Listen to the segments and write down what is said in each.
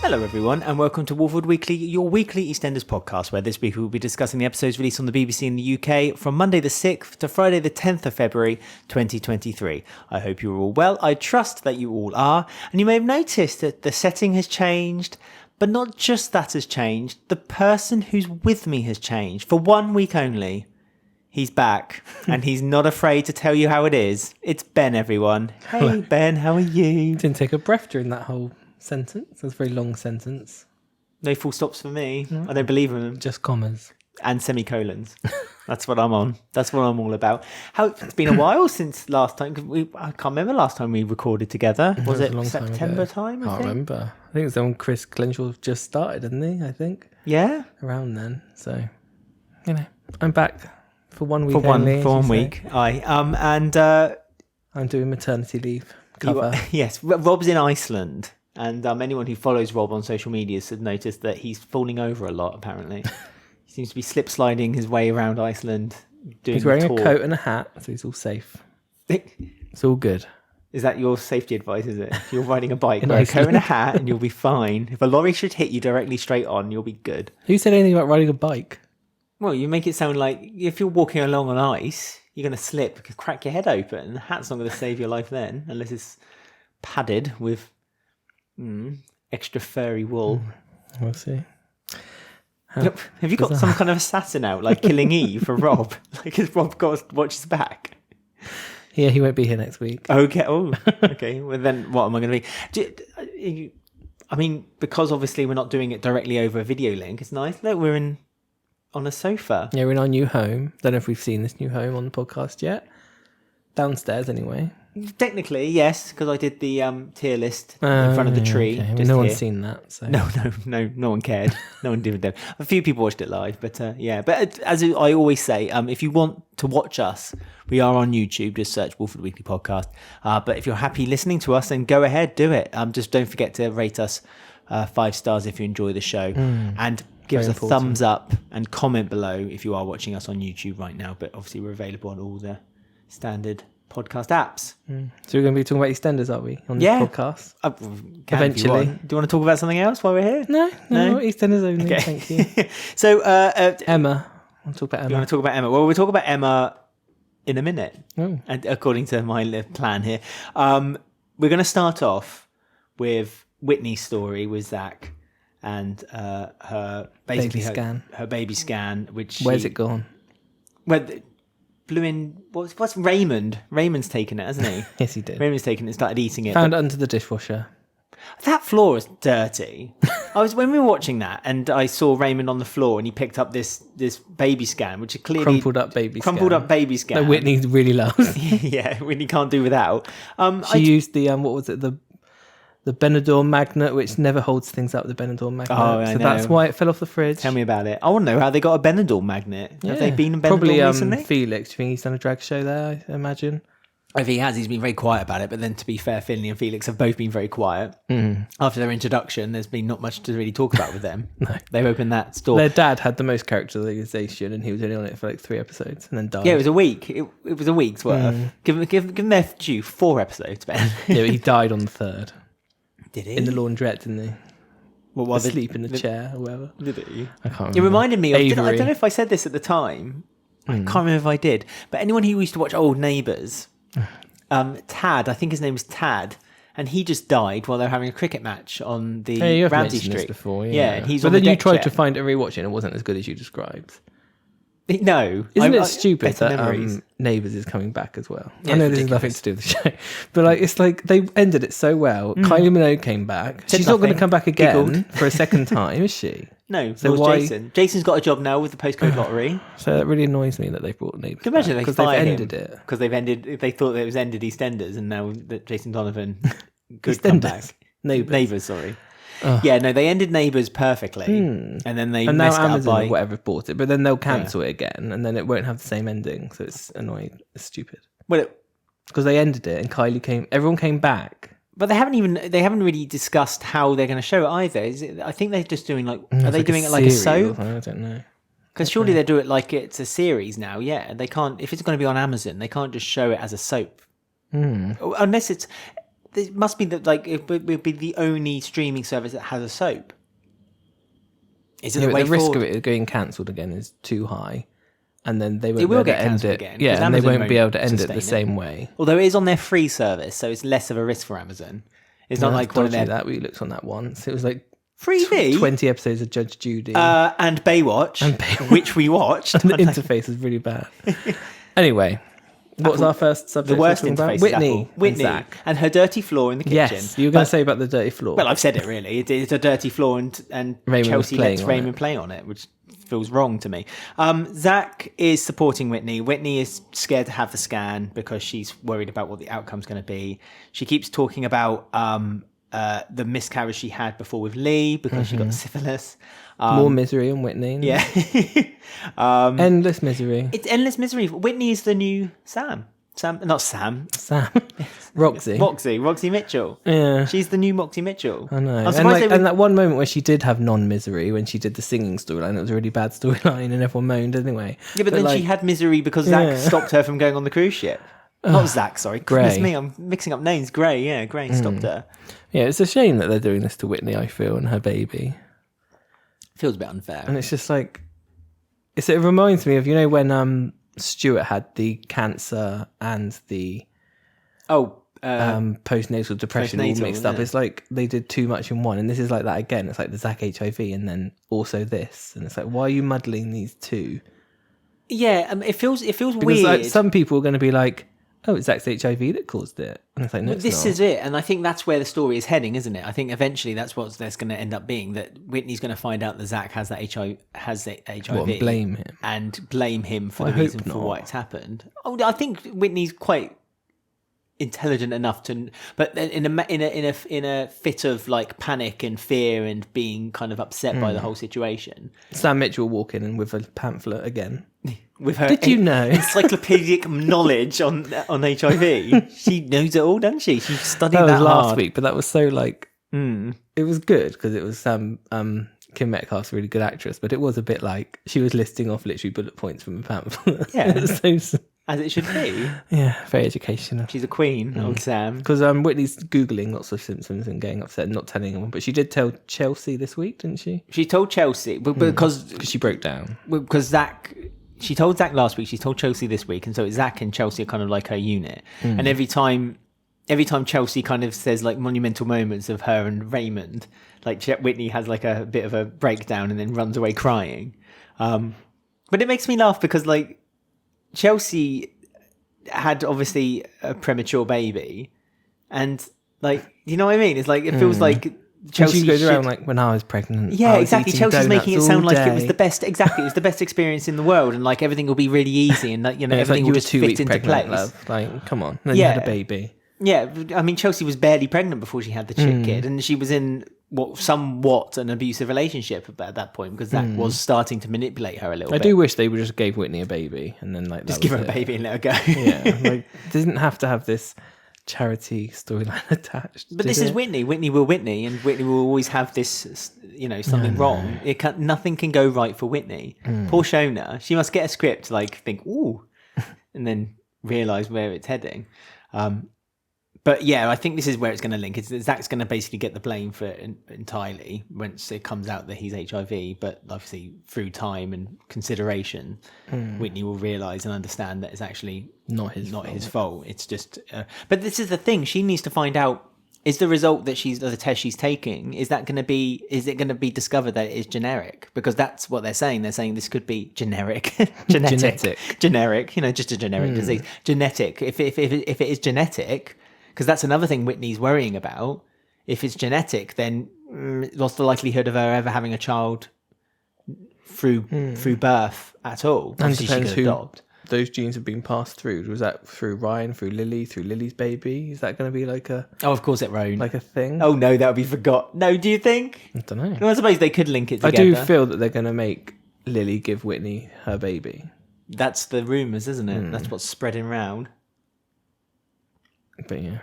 Hello everyone and welcome to Walford Weekly, your weekly EastEnders podcast, where this week we'll be discussing the episodes released on the BBC in the UK from Monday the 6th to Friday the 10th of February 2023. I hope you're all well. I trust that you all are, and you may have noticed that the setting has changed, but not just that has changed, the person who's with me has changed for 1 week only. He's back, and he's not afraid to tell you how it is. It's Ben, everyone. Hey, hello. Ben, how are you? Didn't take a breath during that whole sentence. That's a very long sentence. No full stops for me. No. I don't believe in them. Just commas. And semicolons. That's what I'm on. That's what I'm all about. It's been a while since last time. I can't remember last time we recorded together. Was it September time? I can't remember. I think it was when Chris Glenshaw just started, didn't he? I think. Yeah. Around then. So, I'm back. For 1 week for one week. And I'm doing maternity leave cover. Yes, Rob's in Iceland, and anyone who follows Rob on social media has noticed that he's falling over a lot. Apparently, he seems to be slip sliding his way around Iceland. He's wearing a coat and a hat, so he's all safe. It's all good. Is that your safety advice? Is it? If you're riding a bike, wear a coat and a hat, and you'll be fine. If a lorry should hit you directly straight on, you'll be good. Who said anything about riding a bike? Well, you make it sound like if you're walking along on ice, you're going to slip, crack your head open. The hat's not going to save your life then, unless it's padded with extra furry wool. We'll see. Have you got some kind of assassin out, like Killing Eve for Rob? Like, has Rob got to watch his back? Yeah, he won't be here next week. Okay. Oh, okay. Well, then what am I going to be? I mean, because obviously we're not doing it directly over a video link, it's nice. Look, we're on a sofa. Yeah, we're in our new home. Don't know if we've seen this new home on the podcast yet. Downstairs, anyway. Technically, yes, because I did the tier list in front of the tree. Okay. No one's seen that. So. No one cared. No one did it. A few people watched it live, but yeah. But as I always say, if you want to watch us, we are on YouTube. Just search Walford Weekly Podcast. But if you're happy listening to us, then go ahead, do it. Just don't forget to rate us 5 stars if you enjoy the show. And give us a thumbs up and comment below if you are watching us on YouTube right now. But obviously we're available on all the standard podcast apps. So we're going to be talking about EastEnders, are we, on this podcast? Eventually. Do you want to talk about something else while we're here? No, EastEnders only, okay. Thank you. So, Emma. I want to talk about Emma. You want to talk about Emma? Well, we'll talk about Emma in a minute, and according to my plan here. We're going to start off with Whitney's story with Zack and her baby scan, which where's it gone? Well, blew in. What's Raymond? Raymond's taken it, hasn't he? Yes, he did. Raymond's taken it and started eating it. Found it under the dishwasher. That floor is dirty. When we were watching that, and I saw Raymond on the floor, and he picked up this baby scan, which is clearly crumpled up baby scan. That Whitney really loves. Yeah, Whitney can't do without. She used the what was it, the Benidorm magnet, which never holds things up, the Benidorm magnet. Oh, so that's why it fell off the fridge. Tell me about it. I want to know how they got a Benidorm magnet. Yeah. Have they been in Benidorm probably, recently? Felix, do you think he's done a drag show there, I imagine? If he has, he's been very quiet about it. But then to be fair, Finley and Felix have both been very quiet. After their introduction, there's been not much to really talk about with them. No. They've opened that store. Their dad had the most characterization, and he was only on it for like 3 episodes and then died. Yeah, it was a week. It was a week's worth. Give them their due. 4 episodes, Ben. Yeah, but he died on the 3rd. Did he? In the laundrette, didn't he? What was asleep in the chair or whatever. Did he? I can't remember. It reminded me of... Avery. I don't know if I said this at the time. I can't remember if I did. But anyone who used to watch Old Neighbours... Tad, I think his name was Tad, and he just died while they were having a cricket match on the Ramsey Street before. Yeah, and he's but on then the you tried chair. to find it and rewatch it, and it wasn't as good as you described. No, isn't it stupid that Neighbours is coming back as well? Yeah, I know this has nothing to do with the show, but it's like they ended it so well. Kylie Minogue came back. She's not going to come back again for a second time, is she? No, so why? Jason. Jason's got a job now with the postcode lottery. So that really annoys me that they brought Neighbours. Can you imagine because they've ended it? Because they thought it was ended EastEnders, and now that Jason Donovan could come back. Neighbours, sorry. Yeah, no, they ended Neighbours perfectly, and then they messed now it Amazon up by or whatever bought it, but then they'll cancel it again, and then it won't have the same ending. So it's annoying. It's stupid. Well, because they ended it, and everyone came back. But they haven't really discussed how they're going to show it either. I think they're just doing are they doing it like a soap? I don't know. Because surely they do it like it's a series now. Yeah, they can't. If it's going to be on Amazon, they can't just show it as a soap. Unless it's. it must be that like it would be the only streaming service that has a soap. Is it the way risk forward? of it getting cancelled again is too high, and then they It won't will be able get to end cancelled it again, yeah, 'cause and they Amazon won't be able to won't end it the sustain same way. Although it is on their free service, so it's less of a risk for Amazon. It's not like one of their that we looked on that once. It was like freebie 20 episodes of Judge Judy, and Baywatch, which we watched. and the interface is really bad. Anyway, what was our first subject? The worst interface. Whitney, Whitney, and Zack. and her dirty floor in the kitchen. Yes, you were going to say about the dirty floor. Well, I've said it really. It's a dirty floor, and Chelsea lets Raymond play on it, which feels wrong to me. Zack is supporting Whitney. Whitney is scared to have the scan because she's worried about what the outcome's going to be. She keeps talking about the miscarriage she had before with Lee because she got the syphilis. More misery on Whitney. Yeah. Endless misery. It's endless misery. Whitney is the new Sam. Not Sam. Roxy. Roxy Mitchell. Yeah. She's the new Moxie Mitchell. I know. And that one moment where she did have non-misery when she did the singing storyline, it was a really bad storyline and everyone moaned anyway. Yeah, but then she had misery because Zack stopped her from going on the cruise ship. Not Zack, sorry. Goodness me, I'm mixing up names. Gray stopped her. Yeah, it's a shame that they're doing this to Whitney, I feel, and her baby. Feels a bit unfair. And it's just like, it reminds me of, when Stuart had the cancer and the postnatal depression all mixed up. It's like they did too much in one, and this is like that again. It's like the Zack HIV and then also this, and it's like, why are you muddling these two? Yeah, it feels because, weird. Like, some people are going to be like, oh, it's Zack's HIV that caused it, and it's like, no, this is it, and I think that's where the story is heading, isn't it? I think eventually that's what there's going to end up being, that Whitney's going to find out that Zack has that HIV, and blame him, and blame him for the reason for what's happened. Oh, I think Whitney's quite intelligent enough to, but in a fit of like panic and fear and being kind of upset by the whole situation, Sam Mitchell will walk in and with a pamphlet again. With her, did you know, encyclopedic knowledge on HIV? She knows it all, doesn't she? She studied that last week, but that was so like it was good because it was Kim Metcalf's a really good actress, but it was a bit like she was listing off literally bullet points from a pamphlet. Yeah, so, as it should be. Yeah, very educational. She's a queen, old Sam. Because Whitney's Googling lots of Simpsons and getting upset and not telling anyone. But she did tell Chelsea this week, didn't she? She told Chelsea, because she broke down. Because Zack, she told Zack last week, she told Chelsea this week. And so Zack and Chelsea are kind of like her unit. And every time Chelsea kind of says like monumental moments of her and Raymond, like Whitney has like a bit of a breakdown and then runs away crying. But it makes me laugh because like, Chelsea had obviously a premature baby, and like, you know what I mean? It's like, it feels like Chelsea she goes around like, when I was pregnant. Yeah, exactly. Chelsea's making it sound like it was the best. Exactly, it was the best experience in the world, and like everything will be really easy, and like, everything will just fit into place. Love. Like, come on, then you had a baby. Yeah, I mean, Chelsea was barely pregnant before she had the kid, and she was in somewhat an abusive relationship at that point because Zack was starting to manipulate her a little bit. I do wish they would just gave Whitney a baby and then like just give her a baby and let her go. Yeah, like didn't have to have this charity storyline attached. But this is Whitney. Whitney will Whitney, and Whitney will always have this, something wrong. Nothing can go right for Whitney. Poor Shona. She must get a script, like think, ooh, and then realise where it's heading. But yeah, I think this is where it's going to link. Zack's going to basically get the blame for it entirely once it comes out that he's HIV. But obviously, through time and consideration, Whitney will realise and understand that it's actually not his fault. It's just. But this is the thing. She needs to find out: is the result that the test she's taking, is it going to be discovered that it is generic? Because that's what they're saying. They're saying this could be generic, generic, just a generic disease, genetic. If it is genetic. Because that's another thing Whitney's worrying about. If it's genetic, then what's the likelihood of her ever having a child through birth at all? And depends who those genes have been passed through. Was that through Ryan, through Lily, through Lily's baby? Is that going to be like a... Oh, of course it won't. Like a thing? Oh, no, that would be forgot. No, do you think? I don't know. Well, I suppose they could link it together. I do feel that they're going to make Lily give Whitney her baby. That's the rumours, isn't it? That's what's spreading around. But yeah.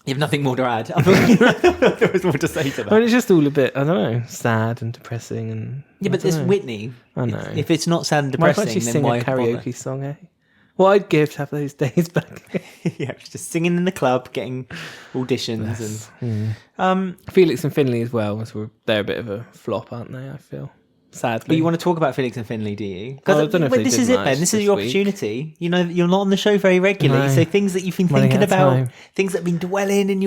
You have nothing more to add. I thought there was more to say to that. I mean, it's just all a bit, I don't know, sad and depressing. And yeah, but there's Whitney. I know. If it's not sad and depressing, why can't she then sing why a karaoke song, eh? What I'd give to have those days back. Yeah, just singing in the club, getting auditions, and Felix and Finley as well. They're a bit of a flop, aren't they? I feel sadly. But you want to talk about Felix and Finley, do you? Well, I don't know if they this did is it, much Ben. This is this your week. opportunity. You know, you're not on the show very regularly, No. so things that you've been Running thinking out of about, time. things that have been dwelling in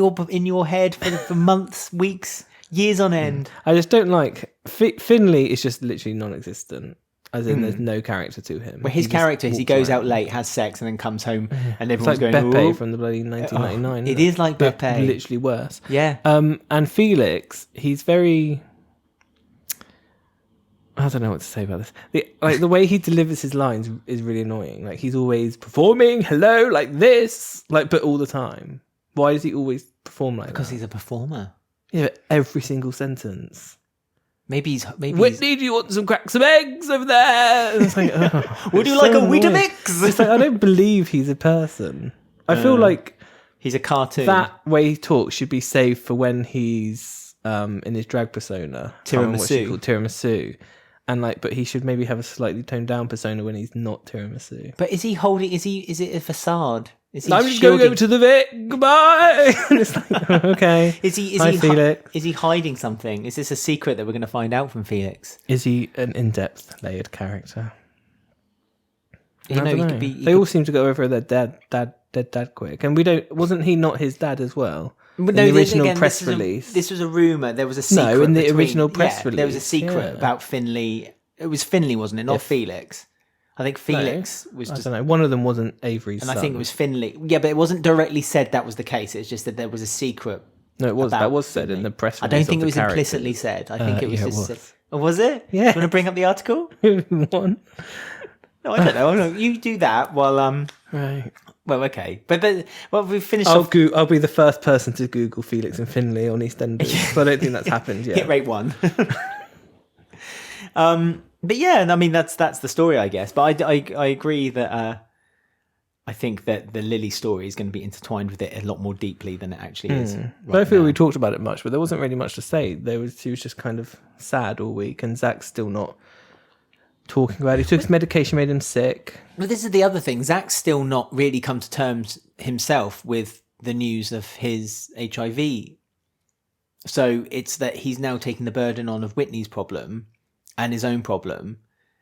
your head for months, weeks, years on end. I just don't like Finley is just literally non-existent. As in, there's no character to him. Well, his just character is he walks goes around. out late, has sex, and then comes home, and It's everyone's like going, Beppe "Ooh." from the bloody 1999. It is like but Beppe. literally worse. Yeah. And Felix, he's very. I don't know what to say about this. The way he delivers his lines is really annoying. Like he's always performing, hello, like this, like but all the time. Why does he always perform like Because that? he's a performer. Yeah, but every single sentence. Maybe Whitney, do you want some crack some eggs over there? And it's like, Would you it's like so a annoying. Weetabix? It's like I don't believe he's a person. I feel like He's a cartoon. that way he talks should be saved for when he's in his drag persona. Can't remember what she's Tiramisu. called, tiramisu. And but he should maybe have a slightly toned down persona when he's not tiramisu. But is he holding? Is it a facade? Is he I'm just going over to the Vic. Goodbye. And it's like, okay. Is he? Hi, Felix. Is he hiding something? Is this a secret that we're going to find out from Felix? Is he an in-depth, layered character? You know, I he don't could know. be. They all seem to go over their dad quick, and we don't. Wasn't he not his dad as well? But In the original again, press release. This was a rumor. There was a secret. No, in the between- original press There was a release, secret yeah. about Finley. It was Finley, wasn't it? Not Felix. I think Felix was I just. don't know. One of them wasn't Avery's And son. I think it was Finley. Yeah, but it wasn't directly said that was the case. It's just that there was a secret. No, it was. about That was said Finley. in the press I release. don't think of it was the implicitly said. I think it was yeah, it just. was. Oh, was it? Yeah. Do you want to bring up the article? One. No, I don't know. No, you do that while Right. Well, okay, but we've finished I'll off. I'll be the first person to Google Felix and Finley on EastEnders. But I don't think that's happened yet. Hit rate 1. But yeah, and I mean that's the story, I guess. But I agree that I think that the Lily story is going to be intertwined with it a lot more deeply than it actually is. I don't feel we talked about it much, but there wasn't really much to say. She was just kind of sad all week, and Zack's still not talking about it. He took his medication, made him sick. But this is the other thing. Zack's still not really come to terms himself with the news of his HIV. So it's that he's now taking the burden on of Whitney's problem and his own problem.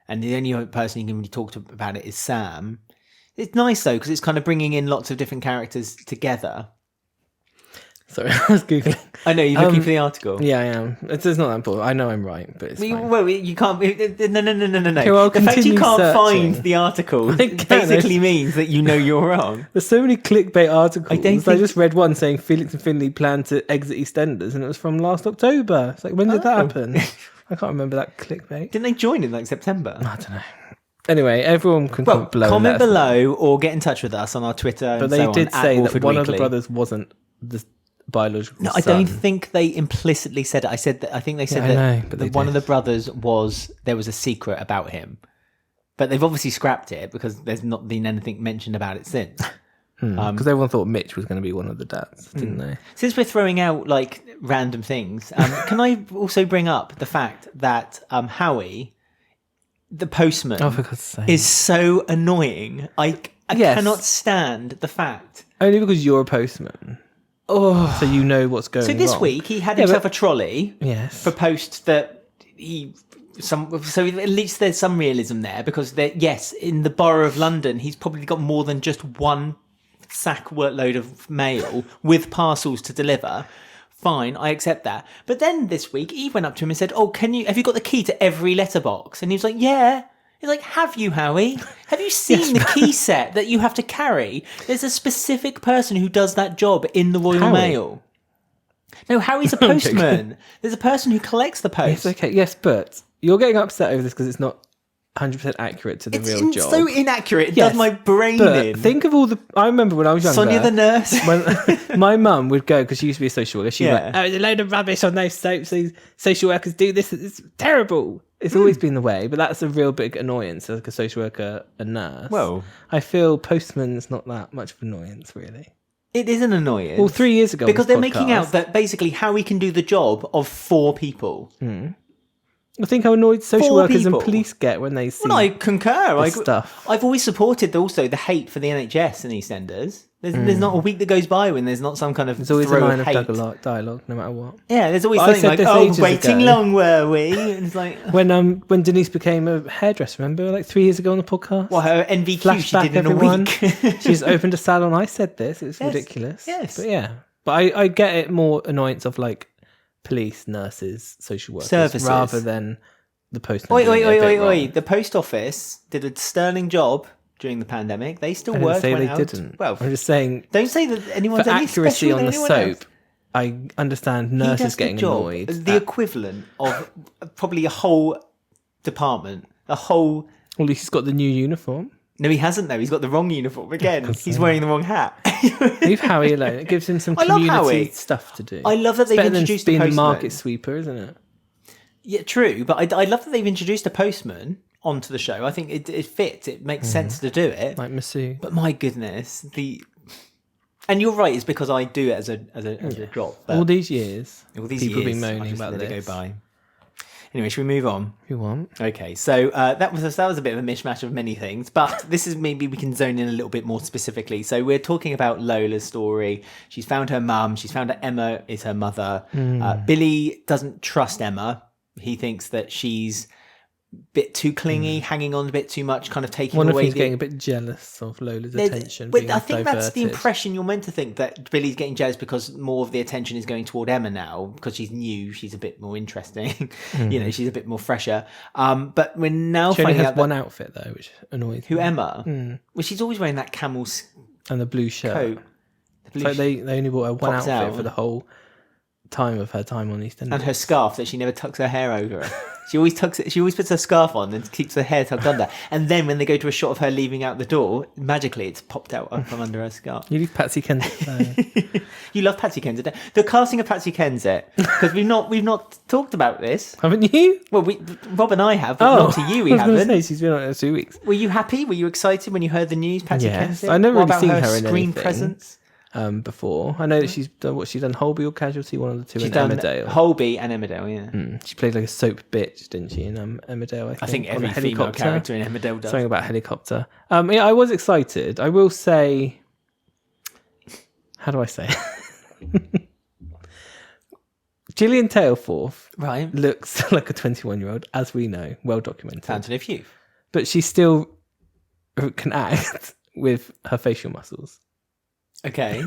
And the only person he can really talk to about it is Sam. It's nice, though, because it's kind of bringing in lots of different characters together. Sorry, I was Googling. I know, you're looking for the article. Yeah, I am. It's not that important. I know I'm right, but it's fine. Well, you can't. No. Okay, well, I'll the fact you continue can't searching. find the article can't. basically means that you know you're wrong. There's so many clickbait articles. I don't think- just read one saying Felix and Finley plan to exit EastEnders, and it was from last October. It's like, when did that happen? I can't remember that clickbait. Didn't they join in like September? I don't know. Anyway, everyone can comment below. and Comment let us know. below or get in touch with us on our Twitter. But and they so did on, say at that Walford one of the Weekly. brothers wasn't the biological No, son. I don't think they implicitly said it. I think they said I that, know, but that they one did. of the brothers there was a secret about him, but they've obviously scrapped it because there's not been anything mentioned about it since. Because everyone thought Mitch was going to be one of the dads, didn't they? Since we're throwing out like random things, can I also bring up the fact that Howie, the postman, Oh, for God's sake. is so annoying. I Yes. cannot stand the fact. Only because you're a postman. Oh, So you know what's going on. so this week he had himself a trolley Yes. for post that he. So at least there's some realism there because yes, in the borough of London, he's probably got more than just one sack workload of mail with parcels to deliver. Fine, I accept that. But then this week, Eve went up to him and said, "Oh, have you got the key to every letterbox?" And he was like, "Yeah." He's like, "Have you, Howie? Have you seen the key set that you have to carry? There's a specific person who does that job in the Royal Howie? Mail." No, Howie's a postman. There's a person who collects the post. It's okay. Yes, but you're getting upset over this because it's not 100% accurate to the real job. So inaccurate. It Yes, does my brain but in. think of all the... I remember when I was younger... Sonia the nurse. When my mum would go, because she used to be a social worker, she'd be Yeah. like, "Oh, there's a load of rubbish on those soaps. These social workers do this. It's terrible." It's always been the way, but that's a real big annoyance as like a social worker and nurse. Well, I feel postman's not that much of an annoyance, really. it is an annoyance. Well, 3 years ago, on because this they're making podcast- out that basically Howie can do the job of 4 people. I think how annoyed social 4 workers people. and police get when they see Well, I concur. stuff. I've always supported also the hate for the NHS in EastEnders. There's not a week that goes by when there's not some kind of There's always a throw line of of hate. dialogue, no matter what. Yeah, there's always But I something said like, this "Oh, ages waiting ago. long, were we?" And it's like, When Denise became a hairdresser, remember, like 3 years ago on the podcast? well, her NVQ she Flashback, did in everyone. a week. She's opened a salon. I said this. It's Yes, ridiculous. yes. But yeah. But I get it more annoyance of like police, nurses, social workers, Services. rather than the postman. Oi. The post office did a sterling job during the pandemic. They still I didn't work. say went they out. didn't. Well, I'm just saying don't say that anyone's for any accuracy special on than the anyone soap, else. I understand He nurses does the getting job, annoyed. the equivalent of probably a whole department, a whole. Well, he's got the new uniform. No, he hasn't though. He's got the wrong uniform again. He's wearing the wrong hat. Leave Howie alone. It gives him some I love community Howie. stuff to do. I love that they've Better than introduced a being the postman. market sweeper, isn't it? Yeah, true. But I love that they've introduced a postman onto the show. I think it fits. It makes sense to do it. Like Masu. But my goodness, and you're right. It's because I do it as a job. But All these years, all these people years, been I've moaning just about let it this. go by. Anyway, should we move on? You want? Okay, so that was a bit of a mishmash of many things, but this is maybe we can zone in a little bit more specifically. So we're talking about Lola's story. She's found her mum. She's found that Emma is her mother. Billy doesn't trust Emma. He thinks that she's a bit too clingy, hanging on a bit too much, kind of taking One of away. he's getting a bit jealous of Lola's attention. But being I think that's the diverted. impression you're meant to think, that Billy's getting jealous because more of the attention is going toward Emma now because she's new, she's a bit more interesting, she's a bit more fresher. But we're now She only finding has out one outfit though, which annoys who me. Emma. Well, she's always wearing that camel's And the blue shirt. coat. The It's blue like they only bought her one pops outfit out. for the whole time of her time on EastEnders. and her scarf that she never tucks her hair over. She always tucks it. She always puts her scarf on and keeps her hair tucked under. And then when they go to a shot of her leaving out the door, magically it's popped out from under her scarf. You leave Patsy Kensett alone. You love Patsy Kensett. The casting of Patsy Kensett, because we've not talked about this. Haven't you? Well, Rob and I have, but not to you. We I was gonna haven't. say, she's been on it for 2 weeks. Were you happy? Were you excited when you heard the news, Patsy Yes. Kensett? I never What really about seen her her in screen anything. presence? Before. I know that she's done Holby or Casualty, one of the two, She's in done Emmerdale. Holby and Emmerdale, yeah. She played like a soap bitch, didn't she, in Emmerdale? I think on every a female helicopter. character in Emmerdale does. Something about helicopter. Yeah, I was excited. I will say, how do I say? Gillian Tailforth Right. looks like a 21-year-old, as we know, well documented. Fountain of Youth. But she still can act with her facial muscles. Okay.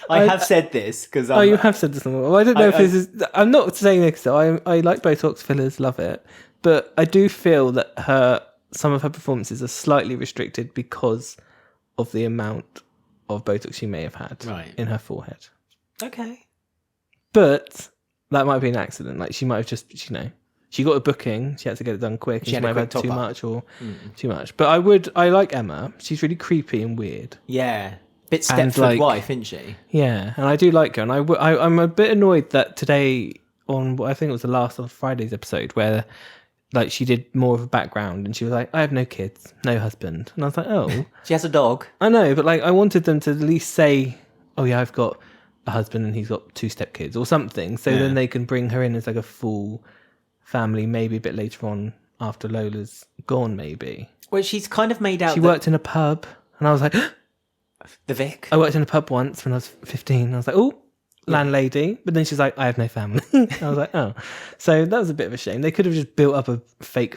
I have said this because Oh, you have said this. Well, I don't know if this is. I'm not saying this though. I like Botox fillers, love it, but I do feel that some of her performances are slightly restricted because of the amount of Botox she may have had in her forehead. Okay. But that might be an accident. Like she might have just, she got a booking. She had to get it done quick. She And had she a might have quick had too top up. much or too much. But I like Emma. She's really creepy and weird. Yeah. Bit And, Stepford wife, isn't she? Yeah, and I do like her, and I'm a bit annoyed that today on what I think it was the last of Friday's episode where like she did more of a background and she was like, I have no kids, no husband, and I was like, oh, She has a dog. I know, but like I wanted them to at least say, oh yeah, I've got a husband and he's got 2 stepkids or something, so then they can bring her in as like a full family, maybe a bit later on after Lola's gone, maybe. Well, she's kind of made out. She worked in a pub, and I was like. The Vic. I worked in a pub once when I was 15. I was like, oh, landlady. But then she's like, I have no family. I was like, oh. So that was a bit of a shame. They could have just built up a fake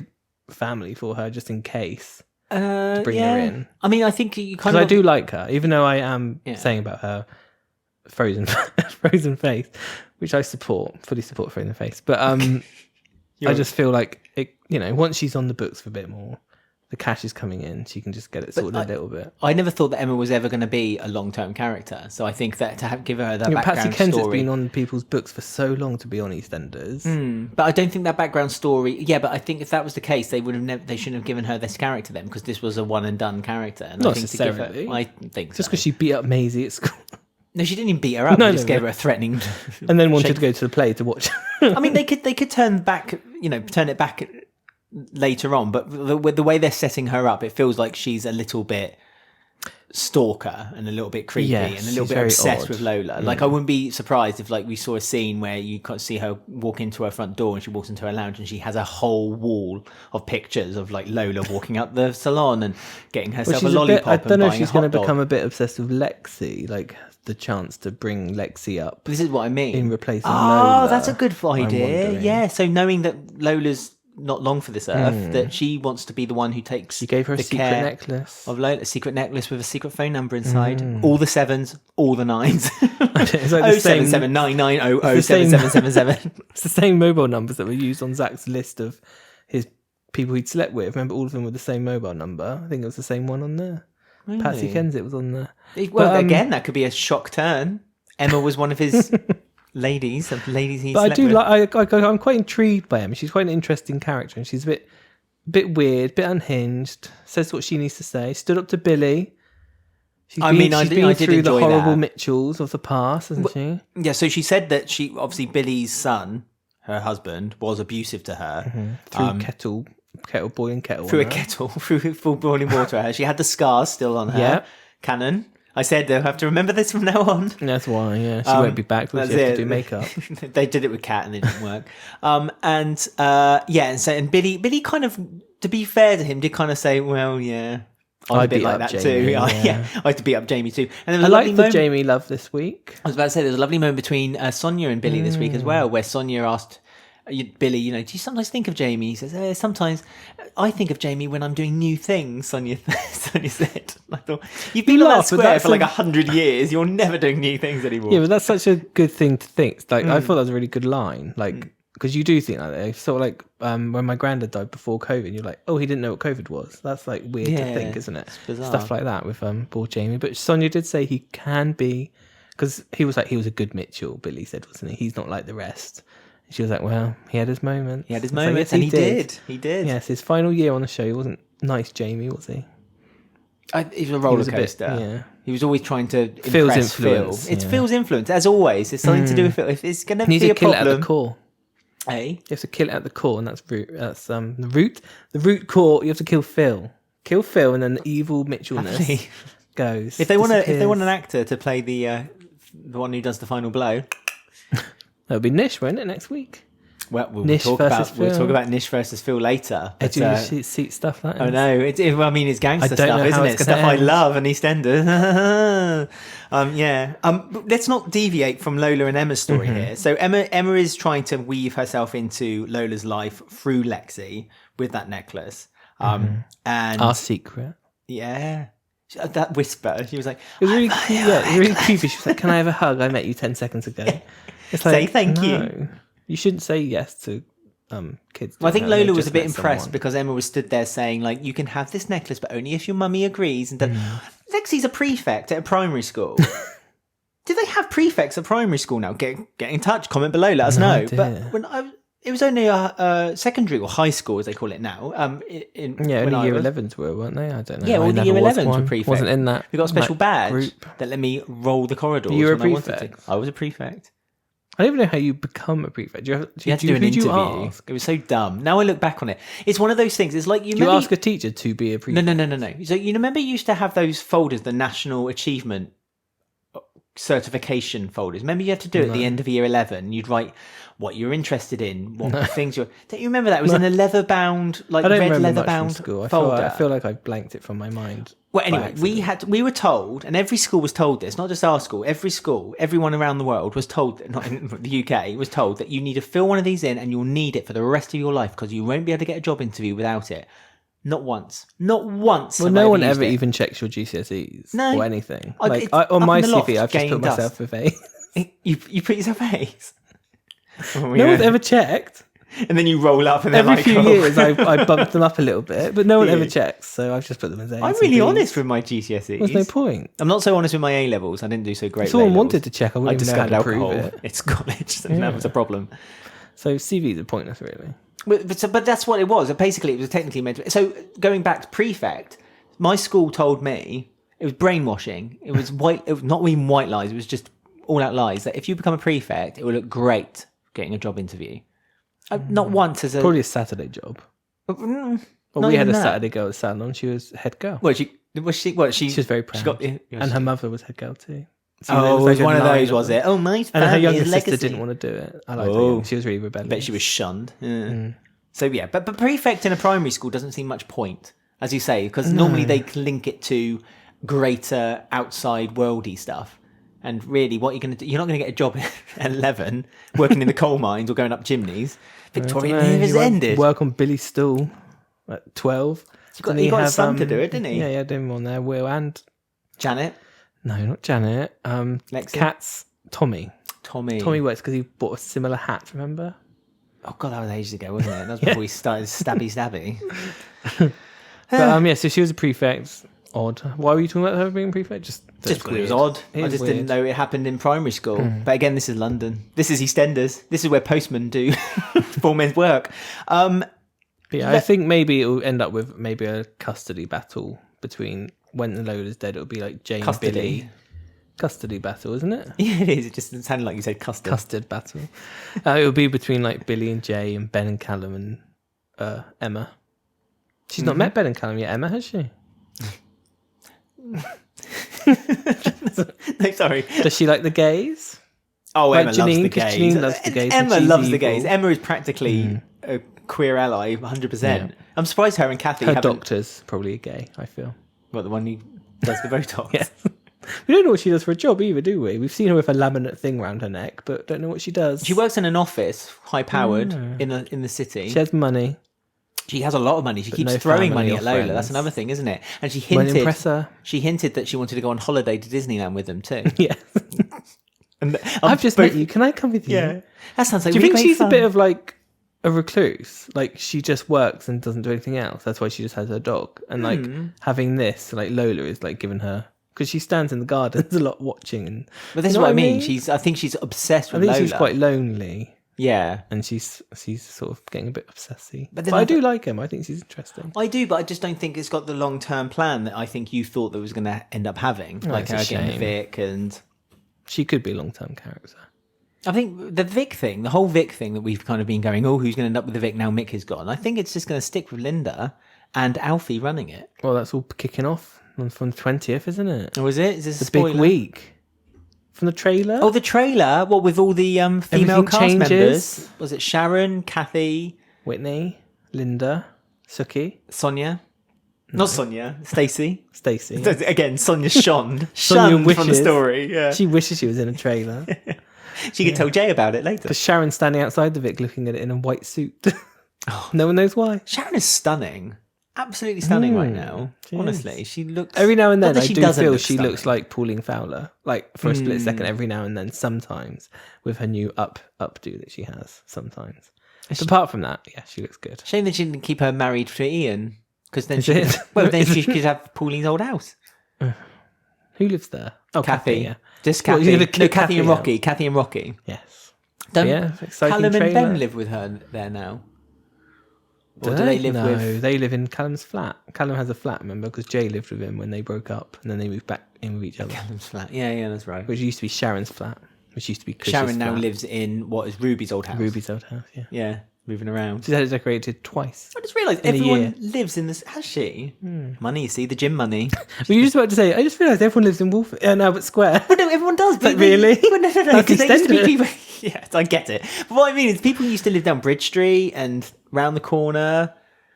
family for her just in case to bring her in. I mean, I think you kind Because of. I do like her, even though I am saying about her frozen face, which I fully support frozen face. But I just feel like, once she's on the books for a bit more, the cash is coming in, she can just get it sorted a little bit. I never thought that Emma was ever going to be a long-term character, so I think that to give her that background Patsy Kensett's story. been on people's books for so long to be on EastEnders. But I don't think that background story. Yeah, but I think if that was the case, they would have they shouldn't have given her this character then, because this was a one and done character. And Not I think to give necessarily. her, I think Just so. because she beat up Maisie at school No, she didn't even beat her up. No, She just no, gave no. her a threatening. and then wanted to go to the play to watch. I mean, they could turn it back later on, but with the way they're setting her up, it feels like she's a little bit stalker and a little bit creepy and a little bit obsessed with Lola. Like, I wouldn't be surprised if like we saw a scene where you can't see her walk into her front door and she walks into her lounge and she has a whole wall of pictures of like Lola walking up the salon and getting herself a lollipop. I don't know if she's going to become a bit obsessed with Lexi, like the chance to bring Lexi up. This is what I mean. In replacing Lola. Oh, that's a good idea. Yeah, so knowing that Lola's not long for this earth, that she wants to be the one who takes. She gave her a secret necklace of Lola, a secret necklace with a secret phone number inside. All the 7s, all the 9s. It's like 07799007777. It's the same mobile numbers that were used on Zack's list of his people he'd slept with. Remember, all of them were the same mobile number. I think it was the same one on there. Really? Patsy Kensit was on there. Well, again, that could be a shock turn. Emma was one of his. Ladies he slept with. I'm quite intrigued by Emma. She's quite an interesting character, and she's a bit weird, a bit unhinged. Says what she needs to say. Stood up to Billy. She's been through the horrible Mitchells of the past, hasn't she? Yeah. So she said that obviously Billy's son, her husband, was abusive to her through boiling kettle through full boiling water at her. She had the scars still on her. Yeah. Canon. I said they'll have to remember this from now on. That's why, yeah. She won't be back. She has to do makeup. They did it with Kat and it didn't work. And Billy kind of, to be fair to him, did kind of say, well, yeah, I'm a bit like that Jamie, too. Yeah. I had to beat up Jamie too. And there was I liked the Jamie love this week. I was about to say, there was a lovely moment between Sonia and Billy this week as well, where Sonia asked Billy, do you sometimes think of Jamie? He says, sometimes I think of Jamie when I'm doing new things, Sonia said. I thought, you've been on that square for like 100 years. You're never doing new things anymore. Yeah, but that's such a good thing to think. Like, I thought that was a really good line. Like, because you do think like that. Sort of like when my granddad died before COVID, you're like, oh, he didn't know what COVID was. That's like weird to think, isn't it? Stuff like that with poor Jamie. But Sonia did say he can be, because he was a good Mitchell, Billy said, wasn't he? He's not like the rest. She was like, well, he had his moments. He had his moments, and he did. He did. Yes, his final year on the show, he wasn't nice, Jamie, was he? He was a roller coaster. He was always trying to impress Phil. It's Phil's influence, as always. It's something to do with Phil. If it's going to be a problem, kill it at the core. You have to kill it at the core, and that's root. That's the root. The root core. You have to kill Phil. Kill Phil, and then the evil Mitchellness goes. If they want an actor to play the one who does the final blow. That'll be Nish, won't it, next week? Well, we'll talk about Nish versus Phil later. But, seat stuff that is. Oh no, it's gangster stuff, isn't it? Stuff I love and EastEnders. Let's not deviate from Lola and Emma's story here. So Emma is trying to weave herself into Lola's life through Lexi with that necklace. And our secret. Yeah. That whisper, she was like, it was really really creepy. She was like, can I have a hug? I met you 10 seconds ago. It's like, say thank you. You shouldn't say yes to kids. Well, I think Lola was a bit impressed because Emma was stood there saying, like, you can have this necklace, but only if your mummy agrees. And Lexi's a prefect at a primary school. Do they have prefects at primary school now? Get in touch, comment below, let us know. But it was only a secondary or high school, as they call it now. Only year 11s were, weren't they? I don't know. Yeah, all the year 11s were prefects. Wasn't in that. We got a special badge group that let me roll the corridors. You were a prefect? I was a prefect. I don't even know how you become a prefect. You had to do an interview. It was so dumb. Now I look back on it. It's one of those things. It's like you ask a teacher to be a prefect. No. So you remember you used to have those folders, the National Achievement certification folders. Remember you had to do it at the end of year 11. You'd write what you're interested in, what things you're. Don't you remember that? It was in a leather-bound, like red leather-bound folder. I feel like I blanked it from my mind. Well, anyway, we were told, and every school was told this, not just our school, every school, everyone around the world was told, not in the UK, was told that you need to fill one of these in and you'll need it for the rest of your life because you won't be able to get a job interview without it. Not once. Well, no one ever even checks your GCSEs or anything. On my CV, I've just put myself with A's. You put yourself A's? No one's ever checked. And then you roll up and every few years I bump them up a little bit, but no one ever checks, so I've just put them as A's. I'm really honest with my GCSEs. There's no point. I'm not so honest with my A levels. I didn't do so great. If someone wanted to check, I wouldn't even know how to prove it. It's college, and that was a problem. So CVs are pointless, really. But that's what it was. Basically, it was technically meant to. So going back to prefect, my school told me it was brainwashing. It was white. It was not even white lies. It was just all out lies. That if you become a prefect, it will look great getting a job interview. Not once as probably a Saturday job. We had a Saturday girl at Salon. She was head girl. Well, Was she? What She was very proud. And her mother was head girl too. So it was one of those, was it? Oh, my family. And her younger legacy. sister didn't want to do it. I liked her. She was really rebellious. I bet she was shunned. Yeah. So yeah, but prefect in a primary school doesn't seem much point, as you say, because normally they link it to greater outside worldy stuff. And really, what you're going to do, you're not going to get a job at 11 working in the coal mines or going up chimneys. Victorian era has ended. Work on Billy's stool at 12. He got his son to do it, didn't he? Yeah, he had him on there. Will and Janet. No, not Janet. Lexi. Cat's Tommy. Tommy works because he bought a similar hat. Remember? Oh god, that was ages ago, wasn't it? That was before he started stabby. But so she was a prefect. Odd. Why were you talking about her being prefect? Just because it was odd. I just didn't know it happened in primary school. But again, this is London. This is EastEnders. This is where postmen do poor men's work. But yeah, I think maybe it will end up with maybe a custody battle between when Lola's dead. It'll be like Jane and Billy. Custody battle, isn't it? Yeah, it is. It just sounded like you said custard. Custard battle. It'll be between like Billy and Jay and Ben and Callum and Emma. She's not met Ben and Callum yet, Emma, has she? No, sorry. Does she like the gays? Oh, like Emma Janine, loves the gays. Janine loves the gays. Emma loves the gays. Emma is practically a queer ally, 100%. Yeah. I'm surprised her and Kathy her doctor's probably a gay, I feel. What, the one who does the Botox? Yes. We don't know what she does for a job either, do we? We've seen her with a laminate thing around her neck, but don't know what she does. She works in an office, high-powered, in the city. She has money. She has a lot of money. She keeps throwing money at Lola. Friends. That's another thing, isn't it? And she hinted that she wanted to go on holiday to Disneyland with them too. Yeah. And I've just met you. Can I come with you? Yeah. That sounds like. Do you think she's fun. a bit of like a recluse? Like she just works and doesn't do anything else. That's why she just has her dog. And like having this, like Lola is like giving her. Because she stands in the gardens a lot watching. And, but this is what I mean. I think she's obsessed with Lola. I think she's quite lonely. Yeah. And she's sort of getting a bit obsessive. But I do like him. I think she's interesting. I do, but I just don't think it's got the long-term plan that I think you thought that was going to end up having. Like her getting Vic and... She could be a long-term character. I think the Vic thing, the whole Vic thing that we've kind of been going, oh, who's going to end up with the Vic now Mick is gone. I think it's just going to stick with Linda and Alfie running it. Well, that's all kicking off from the 20th, isn't it? Oh, is it? Is this a big week? From the trailer? Oh, the trailer? What, with all the female cast members? Was it Sharon, Kathy? Whitney, Linda, Suki? Sonia? No. Not Sonia. Stacey. Again, Sonia shunned. Sonia wishes, from the story. Yeah. She wishes she was in a trailer. She could tell Jay about it later. Because Sharon's standing outside the Vic looking at it in a white suit. No one knows why. Sharon is stunning. Absolutely stunning right now. Honestly, she looks... Every now and then I do feel she looks like Pauline Fowler. Like for a split second every now and then, sometimes, with her new updo that she has sometimes. But apart from that, yeah, she looks good. Shame that she didn't keep her married to Ian. Because then she could have Pauline's old house. Who lives there? Oh, Kathy. Yeah. Just Kathy. No, Kathy and Rocky. Kathy and Rocky. Yes. Callum and Ben live with her there now? Or do they live with... No, they live in Callum's flat. Callum has a flat, remember? Because Jay lived with him when they broke up. And then they moved back in with each other. Callum's flat. Yeah, that's right. Which used to be Sharon's flat. Which used to be Kush's Sharon now flat. lives in what is Ruby's old house. Ruby's old house, yeah. Yeah, moving around. She's had it decorated twice. I just realised everyone lives in this... Has she? Money, you see, the gym money. Were you just about to say, I just realised everyone lives in Walford. Albert Square. Well, no, everyone does. But really? No. Because there used to be people... Yes, I get it. But what I mean is people used to live down Bridge Street and round the corner...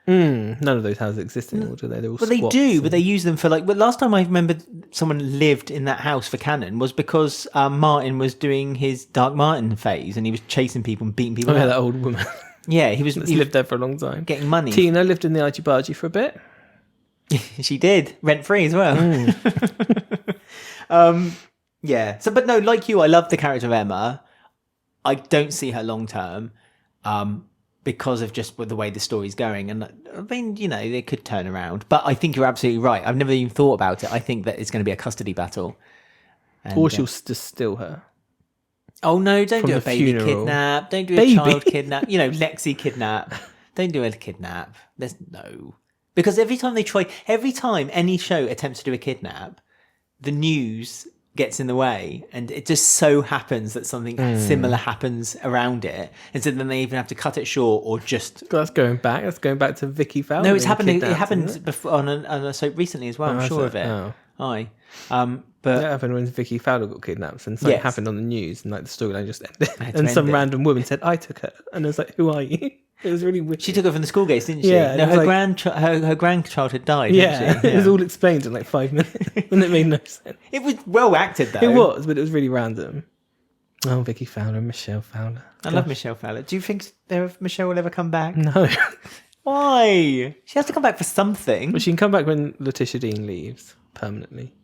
None of those houses exist anymore, do they? They're all But they do, but they use them for like... But last time I remember someone lived in that house for canon was because Martin was doing his Dark Martin phase and he was chasing people and beating people up. Yeah, that old woman. Yeah, he lived there for a long time. Getting money. Tina lived in the Archie Bargee for a bit. She did. Rent-free as well. Yeah. So, but no, like you, I love the character of Emma. I don't see her long-term. Because of just the way the story's going. And I mean, they could turn around. But I think you're absolutely right. I've never even thought about it. I think that it's going to be a custody battle. And, or she'll just steal her. Oh, no, don't do a baby kidnap. Don't do a child kidnap. Lexi kidnap. Don't do a kidnap. There's no. Because every time any show attempts to do a kidnap, the news gets in the way, and it just so happens that something similar happens around it, and so then they even have to cut it short or just. That's going back. That's going back to Vicky Fowler. No, it's happening. It happened before on a soap recently as well. I'm sure of it. Oh. Aye, but that happened when Vicky Fowler got kidnapped, and something happened on the news, and like the storyline just ended. And some random woman said, "I took her," and I was like, "Who are you?" It was really weird. She took her from the school gates, didn't she? Yeah. No, her grandchild had died. Yeah, didn't she? it was all explained in like 5 minutes, and it made no sense. It was well acted, though. It was, but it was really random. Oh, Vicky Fowler, Michelle Fowler. I love Michelle Fowler. Do you think Michelle will ever come back? No. Why? She has to come back for something. Well, she can come back when Letitia Dean leaves permanently.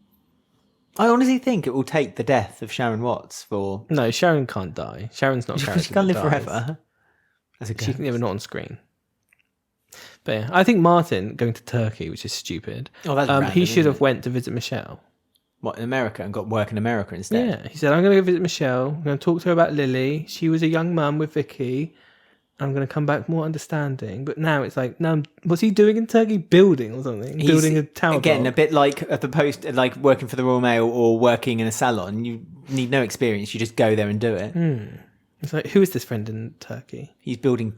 I honestly think it will take the death of Sharon Watts for. No, Sharon can't die. Sharon's not a character. She can't live that dies. forever. She can never not on screen. But yeah, I think Martin going to Turkey, which is stupid. Oh, that's random, he should have went to visit Michelle. What, in America, and got work in America instead? Yeah, he said, I'm going to go visit Michelle. I'm going to talk to her about Lily. She was a young mum with Vicky. I'm going to come back more understanding. But now it's like, now what's he doing in Turkey? Building or something? Building a tower again, block. a bit like at the post, like working for the Royal Mail or working in a salon. You need no experience. You just go there and do it. It's like, who is this friend in Turkey? He's building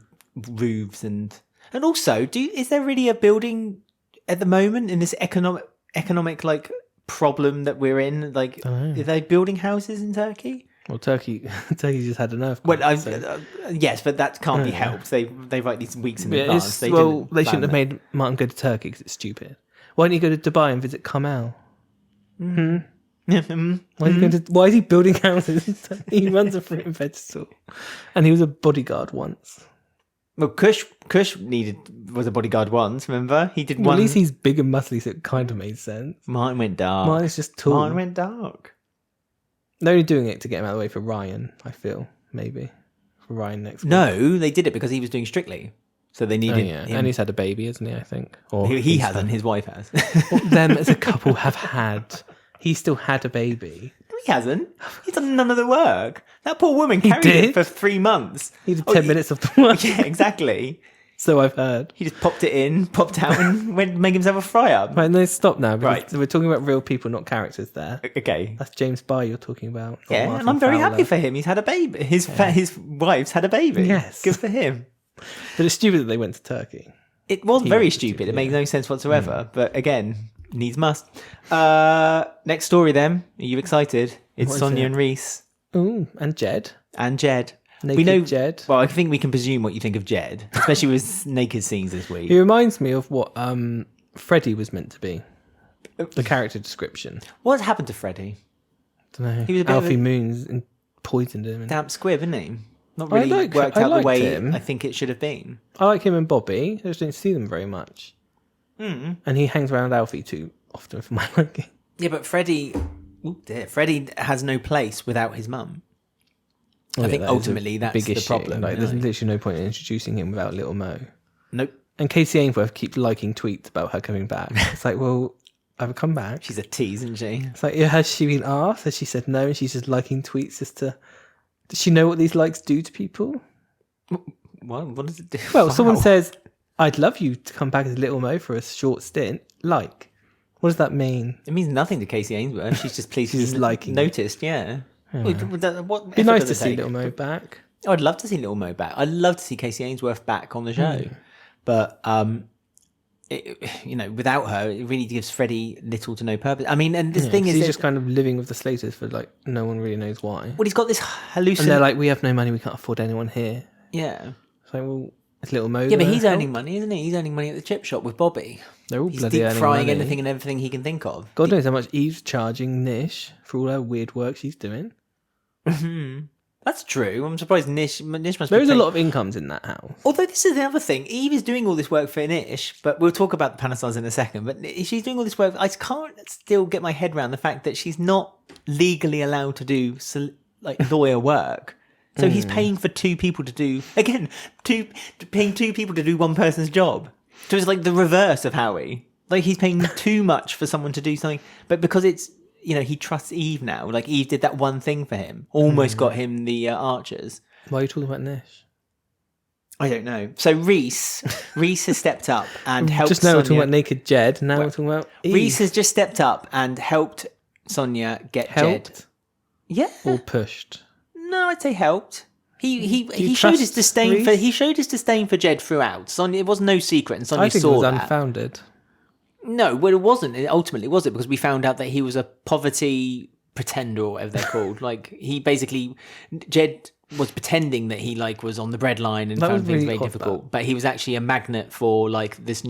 roofs and also, is there really a building at the moment in this economic like problem that we're in? Like, are they building houses in Turkey? Well, Turkey just had an earthquake. Well, yes, but that can't be helped. They write these weeks in advance. They shouldn't have made Martin go to Turkey because it's stupid. Why don't you go to Dubai and visit Kamel? Why is he building houses? He runs a fruit and veg store, and he was a bodyguard once. Well, Kush was a bodyguard once. Remember, he did one. At least he's big and muscly, so it kind of made sense. Martin went dark. Martin's just tall. Martin went dark. They're only doing it to get him out of the way for Ryan. I feel maybe for Ryan next week. No, they did it because he was doing Strictly, so they needed him. And he's had a baby, hasn't he? I think. Or he hasn't. His wife has. Well, them as a couple have had. He still had a baby. No, he hasn't. He's done none of the work. That poor woman carried it for 3 months. He did 10 minutes of the work. Yeah, exactly. So I've heard. He just popped it in, popped out, and went and make himself a fry-up. Right, no, stop now. Right. We're talking about real people, not characters there. Okay. That's James Barr you're talking about. Yeah, and I'm very happy for him. He's had a baby. His wife's had a baby. Yes. Good for him. But it's stupid that they went to Turkey. It was very stupid. It makes no sense whatsoever. But again, needs must. Next story then. Are you excited? It's Sonia and Reiss. Ooh, and Jed. And Jed. Naked we know Jed. Well, I think we can presume what you think of Jed, especially with naked scenes this week. He reminds me of what Freddie was meant to be. The character description. What's happened to Freddie? I don't know. He was a bit Alfie Moons poisoned him. And... damp squib, isn't he? Not really worked out the way I think it should have been. I like him and Bobby. I just didn't see them very much. And he hangs around Alfie too often for my liking. Yeah, but Freddie has no place without his mum. I think ultimately that's the problem. Like, there's literally no point in introducing him without Little Mo. Nope. And Casey Ainsworth keeps liking tweets about her coming back. It's like, well, I've come back. She's a tease, isn't she? It's like, yeah, has she been asked? Has she said no? And she's just liking tweets just to... Does she know what these likes do to people? What does it do? Well, someone says, I'd love you to come back as Little Mo for a short stint. Like, what does that mean? It means nothing to Casey Ainsworth. She's just pleased she's liking noticed, yeah. It'd be nice to see Little Mo back. I'd love to see Little Mo back. I'd love to see Casey Ainsworth back on the show. But, without her, it really gives Freddie little to no purpose. I mean, and this thing is... he's just kind of living with the Slaters for, like, no one really knows why. Well, he's got this hallucination... And they're like, we have no money, we can't afford anyone here. Yeah. It's like, well, it's Little Mo. Yeah, but he's earning money, isn't he? He's earning money at the chip shop with Bobby. They're all he's bloody deep frying money. anything and everything he can think of. God knows how much Eve's charging Nish for all her weird work she's doing. That's true. I'm surprised Nish must There be is a lot of incomes in that house. Although this is the other thing. Eve is doing all this work for Nish, but we'll talk about the Panesars in a second. But she's doing all this work. I can't still get my head around the fact that she's not legally allowed to do lawyer work. So he's paying for two people to do, again, paying two people to do one person's job. So it's like the reverse of Howie. Like he's paying too much for someone to do something, but because it's, he trusts Eve now. Like Eve did that one thing for him, almost got him the archers. Why are you talking about Nish? I don't know. So Reiss has stepped up and helped. Just now Sonia. we're talking about naked Jed. Now we're talking about Eve. Reiss has just stepped up and helped Sonia get Helped? Jed. Yeah. Or pushed? No, I'd say helped. He you showed his trust disdain for Reiss? Jed throughout. Sonia, it was no secret, and Sonia I think saw it was that. unfounded. No, well, it wasn't. Ultimately, was it? Because we found out that he was a poverty pretender, or whatever they're called. Like, he basically, Jed was pretending that he was on the breadline and found things very difficult, but he was actually a magnet for this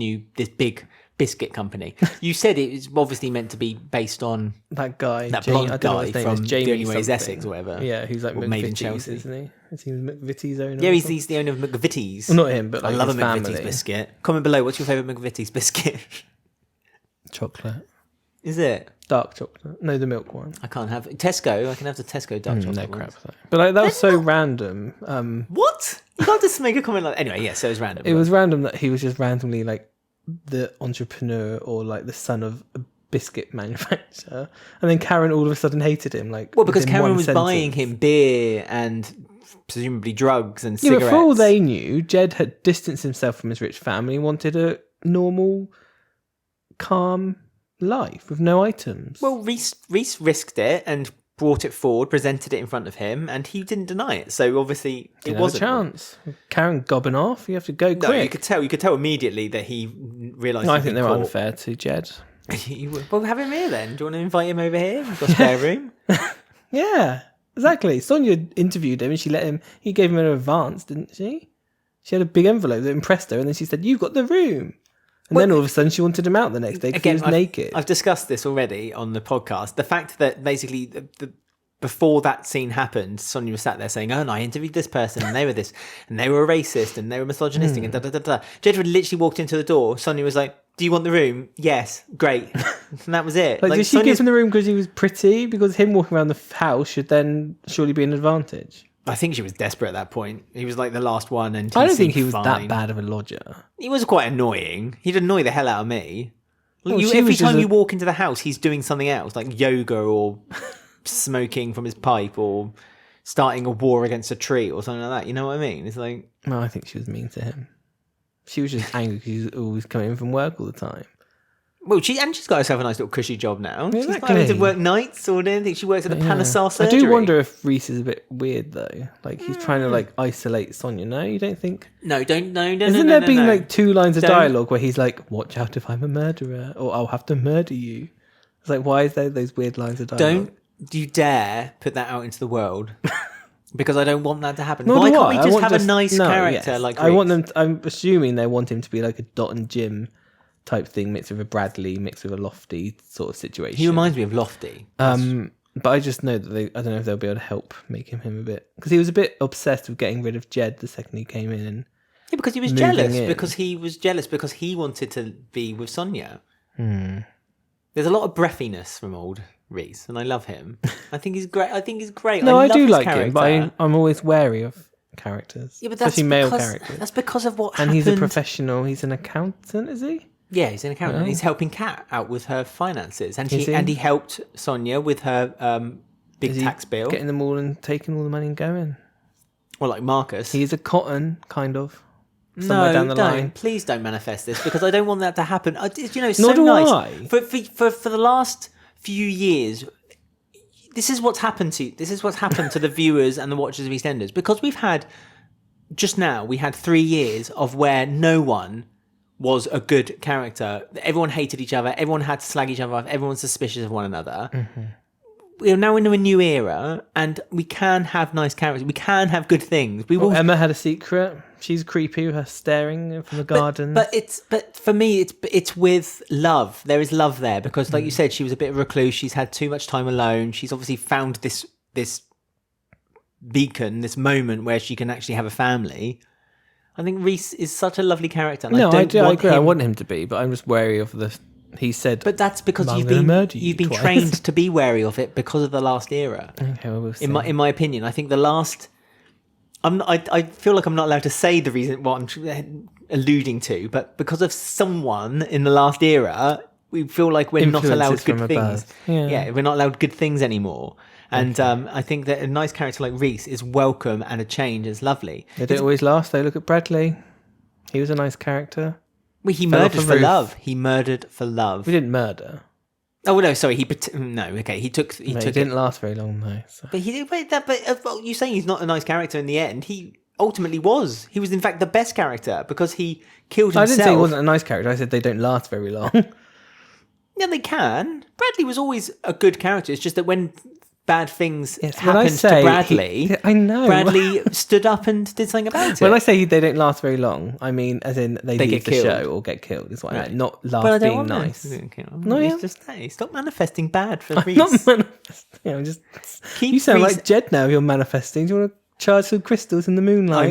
big biscuit company. You said it was obviously meant to be based on that guy, that blonde guy from Jamie The Only Way is Essex, or whatever. Yeah, who's like McVitie's, McVitie's, isn't he? Is he McVitie's owner? Yeah, he's the owner of McVitie's. Well, not him, but I love a his McVitie's family. biscuit. Comment below. What's your favourite McVitie's biscuit? Chocolate. Is it? Dark chocolate. No, the milk one. I can't have Tesco. I can have the Tesco dark chocolate. No ones. crap. Though. But that was so random. What? You can't just make a comment like that. Anyway, yeah, so it was random. It was random that he was just randomly the entrepreneur or the son of a biscuit manufacturer, and then Karen all of a sudden hated him. Because Karen was buying him beer and presumably drugs and cigarettes. But for all they knew, Jed had distanced himself from his rich family and wanted a normal, calm life with no items. Well, Reiss risked it and brought it forward, presented it in front of him, and he didn't deny it. So obviously, it wasn't a chance. Karen gobbing off. You have to go quick. No, you could tell immediately that he realised. No, I think they were unfair to Jed. Well, have him here then. Do you want to invite him over here? We've got a spare room. Yeah, exactly. Sonia interviewed him and he gave him an advance, didn't she? She had a big envelope that impressed her, and then she said, "You've got the room." And then all of a sudden she wanted him out the next day because he was naked. I've discussed this already on the podcast. The fact that basically before that scene happened, Sonia was sat there saying, "Oh, no, I interviewed this person and they were this, and they were a racist and they were misogynistic and da da da da." Jedward literally walked into the door. Sonia was like, "Do you want the room?" "Yes." "Great." And that was it. Did she give him the room because he was pretty? Because him walking around the house should then surely be an advantage. I think she was desperate at that point. He was the last one, and I don't think he was that bad of a lodger. He was quite annoying. He'd annoy the hell out of me. Well, every time you walk into the house, he's doing something else, like yoga or smoking from his pipe or starting a war against a tree or something like that. You know what I mean? It's like... No, I think she was mean to him. She was just angry because he was always coming in from work all the time. Well, she's got herself a nice little cushy job now. Exactly. She's not having to work nights or anything. She works at the Panesar surgery. I do wonder if Reiss is a bit weird though. He's trying to isolate Sonia. No, you don't think? No, don't. No, Isn't there being 2 lines of dialogue where he's like, "Watch out if I'm a murderer," or "I'll have to murder you." It's like, why is there those weird lines of dialogue? Don't you dare put that out into the world. Because I don't want that to happen. Nor Why do can't I. we just have a nice character like Reiss? I want them. I'm assuming they want him to be like a Dot and Jim type thing, mixed with a Bradley, mixed with a Lofty sort of situation. He reminds me of Lofty. But I just know that I don't know if they'll be able to help making him a bit, because he was a bit obsessed with getting rid of Jed the second he came in. Yeah, because he was jealous. Because he wanted to be with Sonia. There's a lot of breathiness from old Reiss, and I love him. I think he's great. No, I do his like character. him, but I'm always wary of characters, yeah, but that's especially male because, characters. That's because of what and happened. he's a professional. He's an accountant, is he? Yeah, he's an accountant. Oh. He's helping Kat out with her finances, and he helped Sonia with her big tax bill. Getting them all and taking all the money and going. Or like Marcus. He's a cotton, kind of. Somewhere down the line. Please don't manifest this, because I don't want that to happen. It's Nor so do nice. I. For the last few years, this is what's happened to the viewers and the watchers of EastEnders, because we had 3 years of where no one was a good character. Everyone hated each other. Everyone had to slag each other off. Everyone's suspicious of one another. Mm-hmm. We're now into a new era, and we can have nice characters. We can have good things. Emma had a secret. She's creepy with her staring from the garden. But for me, it's with love. There is love there, because, like you said, she was a bit of a recluse. She's had too much time alone. She's obviously found this beacon, this moment where she can actually have a family. I think Reiss is such a lovely character. And I agree. I want him to be, but I'm just wary of the. He said, but that's because you've been trained to be wary of it because of the last era. Okay, well, we'll see. In my opinion, I think the last. I feel like I'm not allowed to say the reason what I'm alluding to, but because of someone in the last era, we feel like we're not allowed good things. Yeah, we're not allowed good things anymore. And I think that a nice character like Reiss is welcome, and a change is lovely. They don't always last, though. Look at Bradley. He was a nice character. Well, he murdered for love. He murdered for love. We didn't murder. Oh no, sorry. He took. He didn't last very long though. So. But he did. But you saying he's not a nice character in the end? He ultimately was. He was in fact the best character because he killed himself. I didn't say he wasn't a nice character. I said they don't last very long. Yeah, they can. Bradley was always a good character. It's just that when bad things when happened to Bradley, I know Bradley stood up and did something about it. When I say they don't last very long, I mean as in they leave the show or get killed. Is what I meant. Not last being nice. No, yeah. Just stop manifesting bad for Reiss. Not manifesting. I'm just. You sound like Jed now. You're manifesting. Do you want to charge some crystals in the moonlight?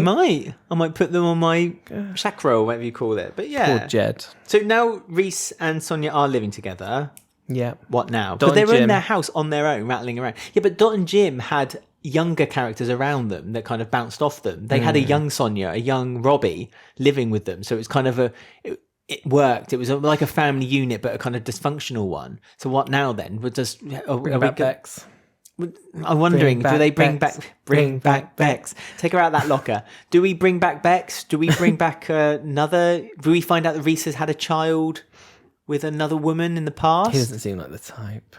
I might put them on my chakra or whatever you call it. But yeah, poor Jed. So now Reiss and Sonia are living together. Yeah. What now? Because they were in their house on their own, rattling around. Yeah, but Dot and Jim had younger characters around them that kind of bounced off them. They had a young Sonia, a young Robbie living with them. So it was kind of it worked. It was like a family unit, but a kind of dysfunctional one. So what now then? We're just... Bring back Bex. I'm wondering, do they bring back Bex? Take her out of that locker. Do we bring back Bex? Do we bring back another... Do we find out that Reiss has had a child with another woman in the past? He doesn't seem like the type.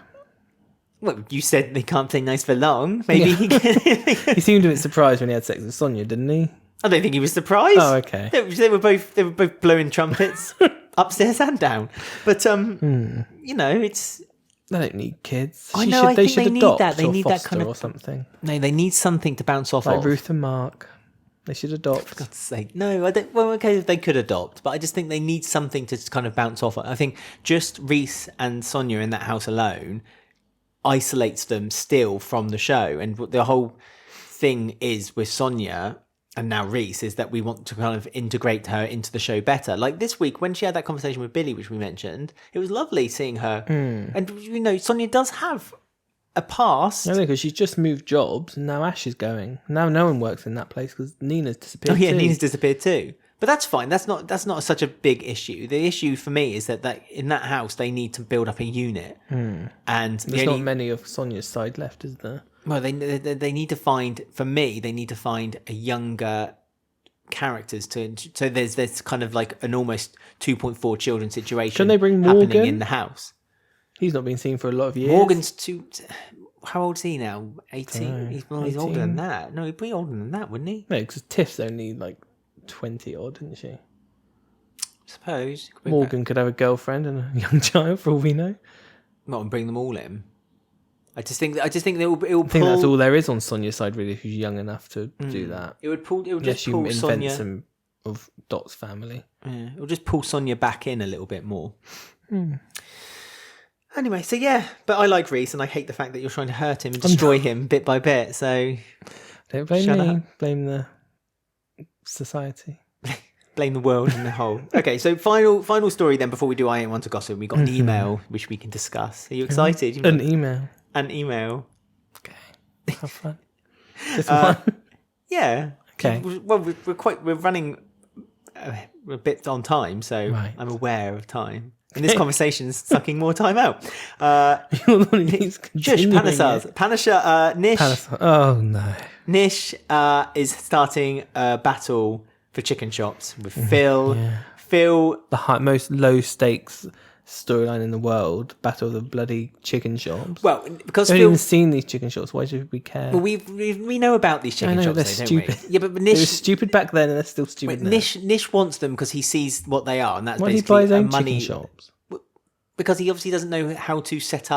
Well, you said they can't play nice for long. Maybe he can... He seemed a bit surprised when he had sex with Sonia, didn't he? I don't think he was surprised. Oh, okay. They were both blowing trumpets upstairs and down. But you know, it's... They don't need kids. I know. They should need adopt that. They or need that kind of or something. No, they need something to bounce off like of. Ruth and Mark. They should adopt. For God's sake, no. I don't. Well, okay, they could adopt, but I just think they need something to kind of bounce off. I think just Reiss and Sonia in that house alone isolates them still from the show, and the whole thing is with Sonia and now Reiss is that we want to kind of integrate her into the show better. Like this week when she had that conversation with Billy, which we mentioned, it was lovely seeing her. And you know, Sonia does have a past. No, because she's just moved jobs and now Ash is going. Now no one works in that place because Nina's disappeared. Oh yeah, too. Nina's disappeared too. But that's fine. That's not such a big issue. The issue for me is that in that house they need to build up a unit, and there's not many of Sonia's side left, is there? Well, they need to find. For me, they need to find a younger characters so there's this kind of like an almost 2.4 children situation. Can they bring Morgan happening in the house? He's not been seen for a lot of years. Morgan's how old is he now? 18? He's 18. older than that. No, he'd be older than that, wouldn't he? No, because Tiff's only like 20 odd, didn't she? I suppose Morgan could have a girlfriend and a young child for all we know. Not and bring them all in. I just think it will pull... I think that's all there is on Sonia's side, really, if she's young enough to do that. It would pull invent Sonia some of Dot's family. Yeah, it will just pull Sonia back in a little bit more. Anyway, so yeah, but I like Reiss and I hate the fact that you're trying to hurt him and destroy him bit by bit. So don't blame me. Blame the society. Blame the world in the whole. Okay, so final story then before we do I Ain't Want to Gossip. We got an email which we can discuss. Are you excited? An email. Okay. Have fun. Just one. Yeah. Okay. Well, we're running a bit on time, so right. I'm aware of time. And this conversation is sucking more time out. Shush, Panesar, Nish. Panesar. Oh no. Nish is starting a battle for chicken shops with Phil. Yeah. Phil, the most low stakes storyline in the world, battle of the bloody chicken shops. Well, because we haven't even seen these chicken shops. Why should we care? Well, we know about these chicken shops, they're stupid. Don't we? Yeah, but Nish, they were stupid back then, and they're still stupid now. Nish wants them because he sees what they are, and that's why basically does he buy his own money chicken shops. Because he obviously doesn't know how to set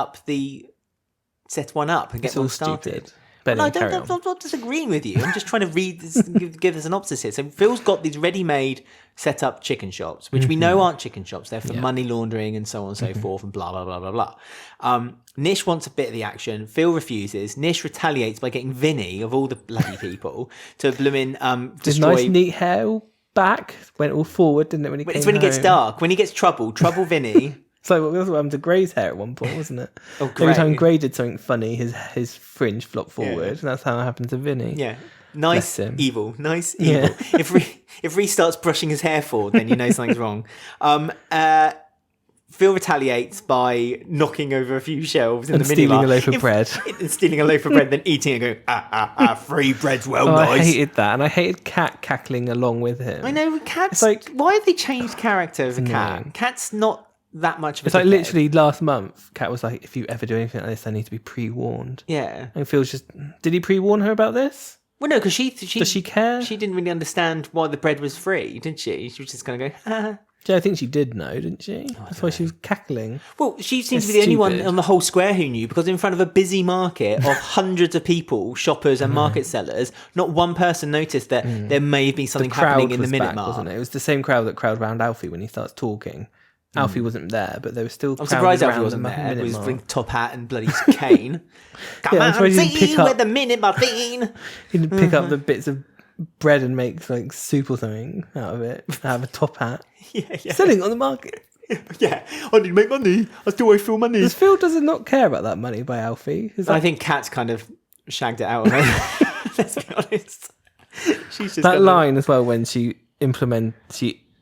one up and get one started. Stupid. No, I'm not disagreeing with you. I'm just trying to give a synopsis here. So Phil's got these ready-made set-up chicken shops, which we know aren't chicken shops. They're for money laundering and so on and so forth and blah, blah, blah, blah, blah. Nish wants a bit of the action. Phil refuses. Nish retaliates by getting Vinny, of all the bloody people, to blooming His destroy... nice neat hair all back, went all forward, didn't it, when he came It's when home. he gets dark. When he gets trouble Vinny... So that's what happened to Gray's hair at one point, wasn't it? Gray. Every time Gray did something funny, his fringe flopped forward, and that's how it happened to Vinny. Yeah, nice evil. Yeah. If Reiss starts brushing his hair forward, then you know something's wrong. Phil retaliates by knocking over a few shelves in the minibar. Stealing a loaf of bread. And stealing a loaf of bread, then eating it and going, free bread's nice. I hated that, and I hated Cat cackling along with him. I know, Cat's like, why have they changed character of a cat? Cat's not that much of a It's like dickhead. literally last month, Kat was like, if you ever do anything like this, I need to be pre-warned. Yeah. And Phil's just, did he pre-warn her about this? Well, no, because she Does she care? She didn't really understand why the bread was free, did she? She was just going to go, ha. Yeah, I think she did know, didn't she? That's why she was cackling. Well, she seems It's to be the only one stupid. on the whole square who knew, because in front of a busy market of hundreds of people, shoppers and market sellers, not one person noticed that there may be something happening in the minute mark. Wasn't it? It was the same crowd that crowd round Alfie when he starts talking. Alfie wasn't there, but there was still. I'm surprised Alfie around wasn't the there. minute With his mark. top hat and bloody cane. Come Yeah, I'm on, surprised he didn't see pick up- where the minute martine. He didn't pick up the bits of bread and make like soup or something out of it. Have a top hat. Yeah. Selling on the market. Yeah, I need to make money. I still owe Phil money. Does Phil doesn't not care about that money by Alfie? Is that, I think Kat's kind of shagged it out of him. Let's be honest. She's just that line as well when she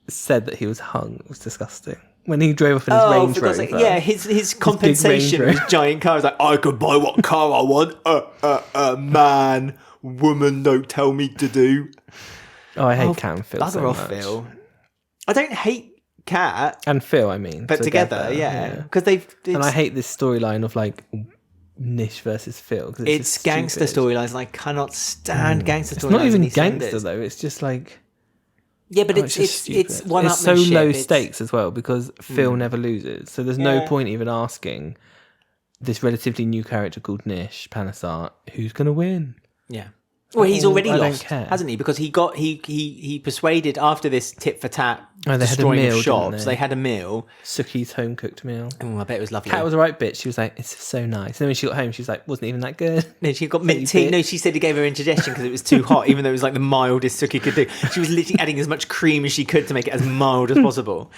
said that he was hung was disgusting. When he drove off in his Range for God's Rover. sake. Yeah, his compensation Range of his giant car is like, I could buy what car I want. Man, woman, don't tell me to do. Oh, I hate Kat and Phil Bugger so off, much. Phil. I don't hate Kat, And Phil, I mean. but together, yeah. Because And I hate this storyline of like Nish versus Phil. 'cause it's just gangster stupid. storylines, and I cannot stand gangster storylines. It's not even in EastEnders. gangster though. It's just like Yeah, but just stupid. it's one It's so upmanship. low It's- stakes as well because Phil never loses. So there's no Yeah. point even asking this relatively new character called Nish Panesar who's going to win. Yeah. Well, he's already I don't lost, care. hasn't he? Because he persuaded after this tit for tat Oh, they had a destroying meal, of didn't shops. they? They had a meal. Suki's home cooked meal. Oh, I bet it was lovely. Kat was a right bitch. She was like, "It's so nice." And then when she got home, she was like, "Wasn't even that good." No, she got you mint tea. bitch. No, she said he gave her indigestion because it was too hot, even though it was like the mildest Suki could do. She was literally adding as much cream as she could to make it as mild as possible.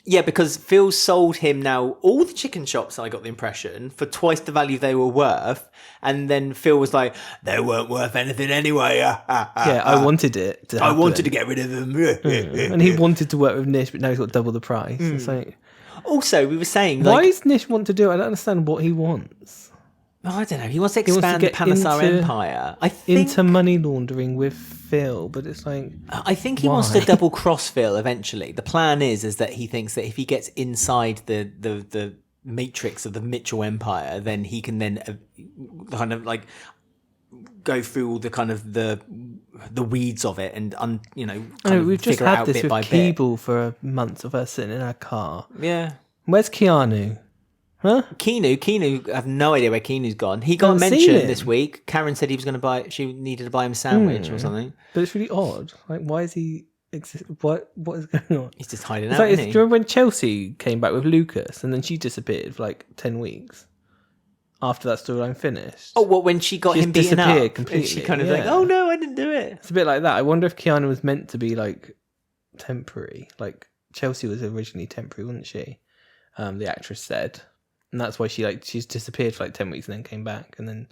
Yeah, because Phil sold him now all the chicken shops, I got the impression, for twice the value they were worth. And then Phil was like, they weren't worth anything anyway. Yeah, I wanted it to I happen. wanted to get rid of them. And he wanted to work with Nish, but now he's got double the price. It's like, Also, we were saying, why like, does Nish want to do it? I don't understand what he wants. I don't know. He wants to wants to expand the get Panesar into- Empire. I think Into money laundering with Phil, but it's like, he wants to Why? double cross Phil eventually. The plan is that he thinks that if he gets inside the matrix of the Mitchell Empire, then he can then kind of like go through all the kind of the weeds of it and kind of we've just figure it had out this bit with by bit. Keeble for a month of her sitting in her car. Yeah. Where's Keanu? Huh? Keanu, I have no idea where Keanu's gone. He got Haven't seen mentioned him. this week. Karen said he was going to she needed to buy him a sandwich or something. But it's really odd. Like, why is he? What is going on? He's just hiding It's out, like, isn't do he? you remember when Chelsea came back with Lucas and then she disappeared for like 10 weeks after that storyline finished? Oh, what, when she got She him just beaten up? disappeared And she completely, kind of like, yeah. oh no, I didn't do it. It's a bit like that. I wonder if Keanu was meant to be like temporary. Like Chelsea was originally temporary, wasn't she? The actress said. And that's why she's disappeared for like 10 weeks and then came back. And then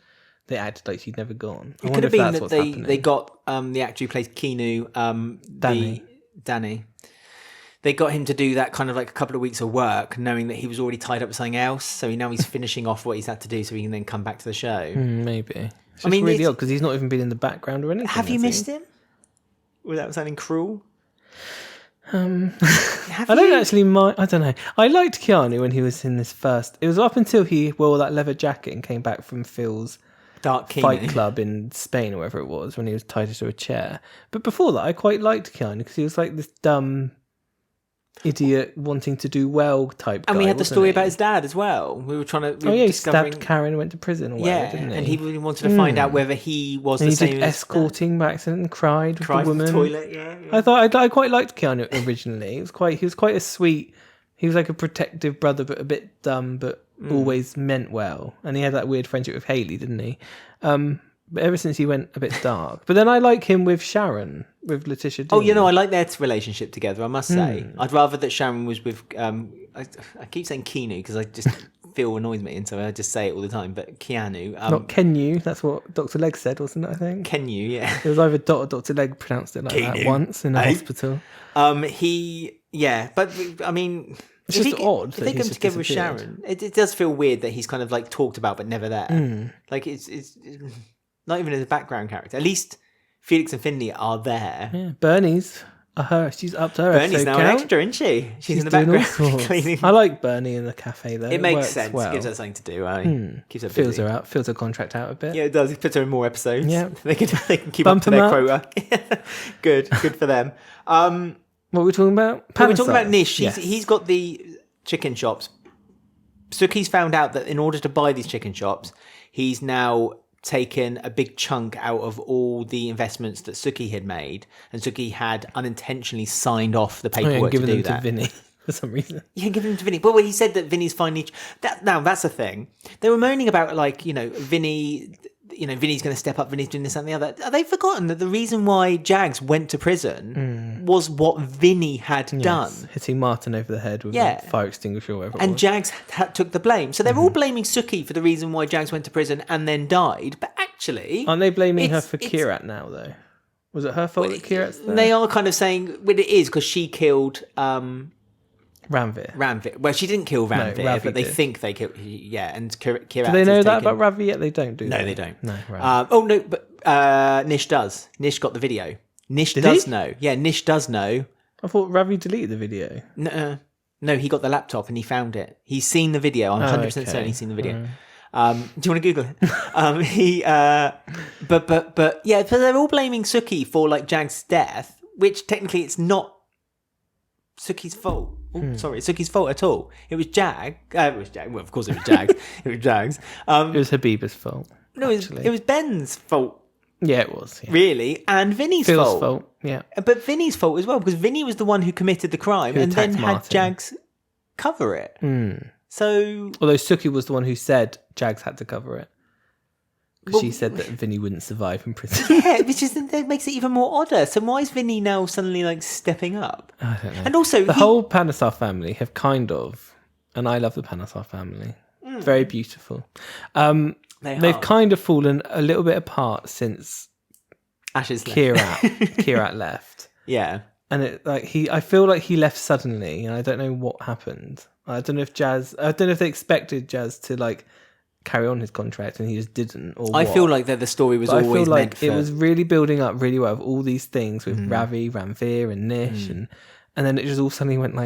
they acted like she'd never gone. It could have been that they got the actor who plays Keanu, Danny. They got him to do that kind of like a couple of weeks of work, knowing that he was already tied up with something else. So now he's finishing off what he's had to do, so he can then come back to the show. Maybe. It's just mean, really it's- odd because he's not even been in the background or anything. Have you has he? missed him? Without sounding cruel. I don't actually mind. I don't know. I liked Keanu when he was in this first. It was up until he wore that leather jacket and came back from Phil's Dark Keanu. fight club in Spain or wherever it was when he was tied to a chair. But before that, I quite liked Keanu because he was like this dumb idiot wanting to do well type guy. And we had the wasn't story he? about his dad as well. We were trying to. He discovering... stabbed Karen and went to prison or whatever, Yeah, didn't he? and he really wanted to find out whether he was And the he same did as escorting by accident and cried with cried the from woman. the toilet. Yeah. I quite liked Keanu originally. He was quite a sweet. He was like a protective brother, but a bit dumb, but always meant well. And he had that weird friendship with Hayley, didn't he? But ever since he went a bit dark. But then I like him with Sharon, with Letitia Dean. Oh, I like their relationship together, I must say. I'd rather that Sharon was with... I keep saying Keanu because I just feel annoys me, and so I just say it all the time. But Keanu... Not Kenu. That's what Dr. Legg said, wasn't it, I think? Kenu, yeah. It was either Dot or Dr. Legg pronounced it like that Keanu. once in a Hey. hospital. But I mean... It's if just odd If that they he's come just together with disappeared. Sharon, it does feel weird that he's kind of like talked about but never there. Like it's not even as a background character. At least Felix and Finley are there. Yeah, Bernie's She's up to her. Bernie's now an extra, isn't she? She's in the background cleaning. I like Bernie in the cafe though. It makes sense. Well. Gives her something to do. Keeps her busy. Fills her out. Fills her contract out a bit. Yeah, it does. It puts her in more episodes. Yeah, they can keep up to their quota. Good for them. What are we talking about? We're talking about Nish. He's got the chicken shops. Suki's found out that in order to buy these chicken shops, he's now taken a big chunk out of all the investments that Suki had made, and Suki had unintentionally signed off the paperwork to do that. Given them to Vinny for some reason. Yeah, given them to Vinny. But he said that Vinny's finally... Now, that's the thing. They were moaning about, Vinny... Vinny's going to step up, Vinny's doing this and the other. They've forgotten that the reason why Jags went to prison was what Vinny had done. Hitting Martin over the head with a fire extinguisher or whatever. And Jags took the blame. So they're all blaming Suki for the reason why Jags went to prison and then died. But actually... Aren't they blaming her for Kirat now, though? Was it her fault that Kirat's there? They are kind of saying... Well, it is, because she killed... Ranvir. Well, she didn't kill Ranvir, but they think they killed... Yeah, and Kirat... Do they know that about Ranvir yet? They don't, do they? No, they don't. No, right. No, but Nish does. Nish got the video. Nish does know. Yeah, Nish does know. I thought Ravi deleted the video. No, he got the laptop and he found it. He's seen the video. I'm 100% certain he's seen the video. Do you want to Google it? But yeah, so they're all blaming Suki for Jag's death, which technically it's not Suki's fault. Sorry, it's Suki's fault at all. It was Jag. It was Jag. Well, of course it was Jags. It was Jags. It was Habiba's fault. No, it was Ben's fault. Yeah, it was. Yeah. Really, and Vinny's Phil's fault. Yeah, but Vinny's fault as well, because Vinny was the one who committed the crime and then had Jags cover it. So, although Suki was the one who said Jags had to cover it. She said that Vinny wouldn't survive in prison. Yeah, which that makes it even more odder. So why is Vinny now suddenly stepping up? I don't know. And also the whole Panesar family have kind of, and I love the Panesar family, very beautiful. They've kind of fallen a little bit apart since Ash's Kirat left. Yeah, and I feel like he left suddenly, and I don't know what happened. I don't know if they expected Jazz to carry on his contract and he just didn't, or I feel like that the story was always I feel like meant for... it was really building up really well with all these things with Ravi, Ranvir and Nish and then it just all suddenly went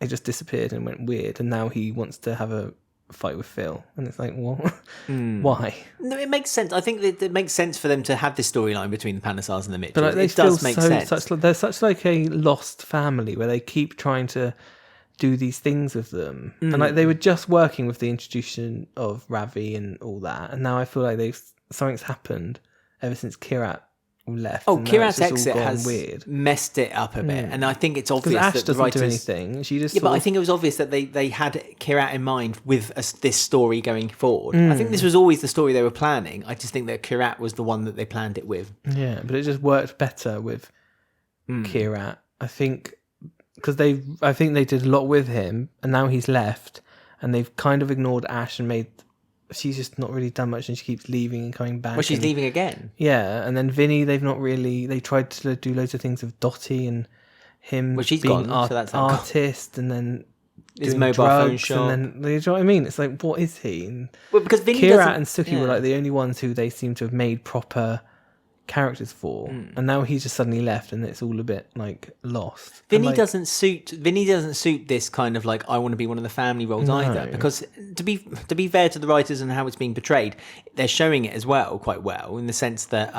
it just disappeared and went weird, and now he wants to have a fight with Phil, and it's what? Why? No, it makes sense. I think that it makes sense for them to have this storyline between the Panesars and the Mitchells. But it does make sense. They're such a lost family where they keep trying to do these things with them, and they were just working with the introduction of Ravi and all that, and now I feel like something's happened ever since Kirat left. Kirat's exit has weird. Messed it up a bit, and I think it's obvious Ash that the doesn't writers do anything. She just but I think it was obvious that they had Kirat in mind with this story going forward. I think this was always the story they were planning. I just think that Kirat was the one that they planned it with. Yeah, but it just worked better with Kirat. I think. Because I think they did a lot with him, and now he's left, and they've kind of ignored Ash and she's just not really done much, and she keeps leaving and coming back. Well, she's leaving again. Yeah, and then Vinny, they tried to do loads of things with Dottie and him she's being gone, so that's artist, and then his doing mobile drugs, phone shop. and then, you know what I mean? It's what is he? And because Vinny Kirat and Suki were the only ones who they seem to have made proper characters for, and now he's just suddenly left, and it's all a bit lost. Vinny doesn't suit this kind of I want to be one of the family roles either, because to be fair to the writers and how it's being portrayed, they're showing it as well quite well, in the sense that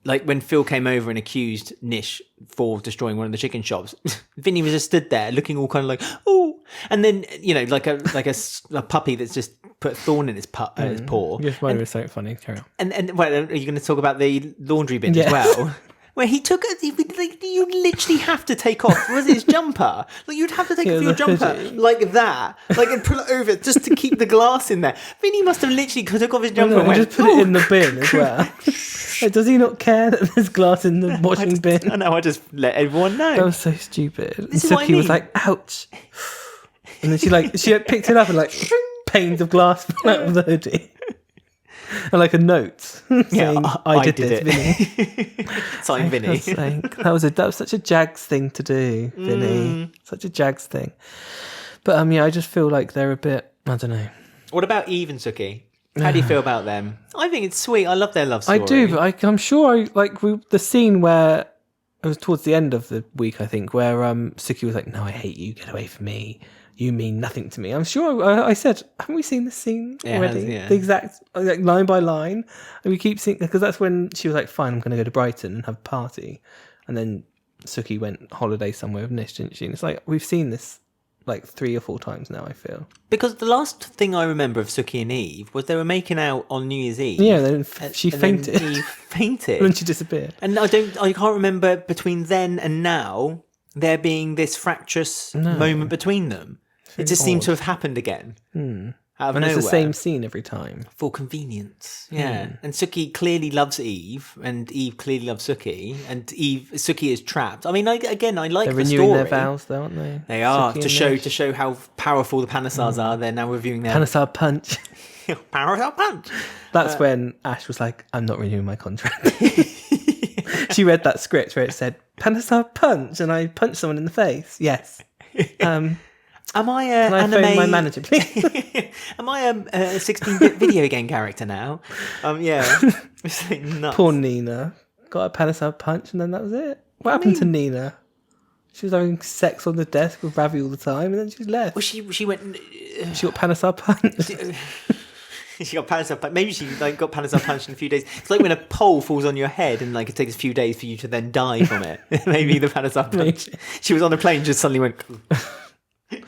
when Phil came over and accused Nish for destroying one of the chicken shops, Vinny was just stood there looking all kind of oh, and then like a puppy that's just put a thorn in his paw. Yes, mine was so funny. Carry on. And well, are you going to talk about the laundry bin as well? Where he took it, you literally have to take off. Was it his jumper? You'd have to take off your jumper like that, and pull it over just to keep the glass in there. Vinny must have literally took off his jumper and went, just put it in the bin as well. Does he not care that there's glass in the washing bin? I know. I just let everyone know. That was so stupid. And Suki was ouch, and then she picked it up and panes of glass fell out of the hoodie. And a note saying, I did this, Vinny. Signed Vinny. That was such a Jags thing to do, Vinny. Such a Jags thing. But I just feel like they're a bit, I don't know. What about Eve and Suki? How do you feel about them? I think it's sweet. I love their love story. I do, but I'm sure the scene where it was towards the end of the week, I think, where Suki was like, "No, I hate you. Get away from me. You mean nothing to me." I'm sure I said, haven't we seen this scene already? The exact, like, line by line. And we keep seeing, because that's when she was like, "Fine, I'm going to go to Brighton and have a party." And then Suki went holiday somewhere with Nish, didn't she? And it's like, we've seen this like 3 or 4 times now, I feel. Because the last thing I remember of Suki and Eve was they were making out on New Year's Eve. Yeah, then she fainted. Then Eve fainted. And then she disappeared. And I can't remember between then and now there being this fractious moment between them. It just seemed to have happened again. Out of and nowhere. it's the same scene every time. For convenience. Yeah. And Suki clearly loves Eve, and Eve clearly loves Suki, and Suki is trapped. I mean, I like They're the story. renewing their vows, though, aren't they? They are, Suki to show how powerful the Panesars are. They're now reviewing their Panesar punch. Panesar punch. That's when Ash was like, "I'm not renewing my contract." She read that script where it said, "Panesar punch," and I punched someone in the face. Yes. Am I Can I anime... phone my manager, please? Am I a 16-bit video game character now? Yeah. It's like nuts. Poor Nina. Got a Panesar punch and then that was it. What happened to Nina? She was having sex on the desk with Ravi all the time and then she left. Well, she went... She got Panesar punched. She got Panesar punched. Maybe she got Panesar punched in a few days. It's like when a pole falls on your head and it takes a few days for you to then die from it. Maybe the Panesar punch. She was on a plane, just suddenly went...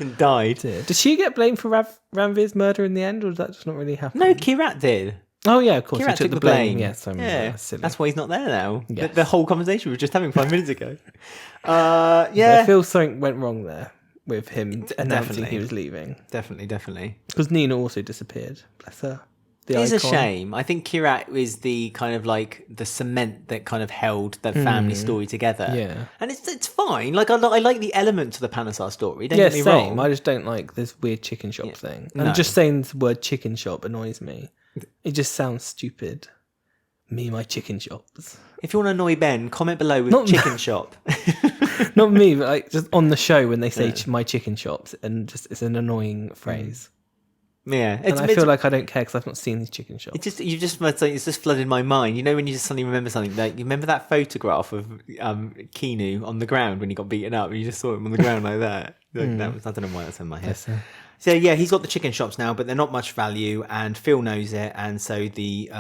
and died. Did she get blamed for Ranvir's murder in the end, or did that just not really happen? No, Kirat did. Oh yeah, of course. Kirat he took the blame. Yes, I remember. Yeah, that's why he's not there now. Yes. The whole conversation we were just having 5 minutes ago. Yeah. I feel something went wrong there with him announcing he was leaving. Definitely. Because Nina also disappeared. Bless her. It is a shame. I think Kirat is the kind of like the cement that kind of held the family story together. Yeah. And it's fine. Like I like the element to the Panesar story. Don't get me same. wrong. I just don't like this weird chicken shop thing. And just saying the word chicken shop annoys me. It just sounds stupid. Me, my chicken shops. If you want to annoy Ben, comment below with chicken shop. Not me, but like just on the show when they say my chicken shops, and just it's an annoying phrase. Yeah, and I feel like I don't care because I've not seen these chicken shops. It's just flooded my mind. You know when you just suddenly remember something. Like, you remember that photograph of Keanu on the ground when he got beaten up. You just saw him on the ground like that. That was, I don't know why that's in my head. Yes, so yeah, he's got the chicken shops now, but they're not much value, and Phil knows it, and so the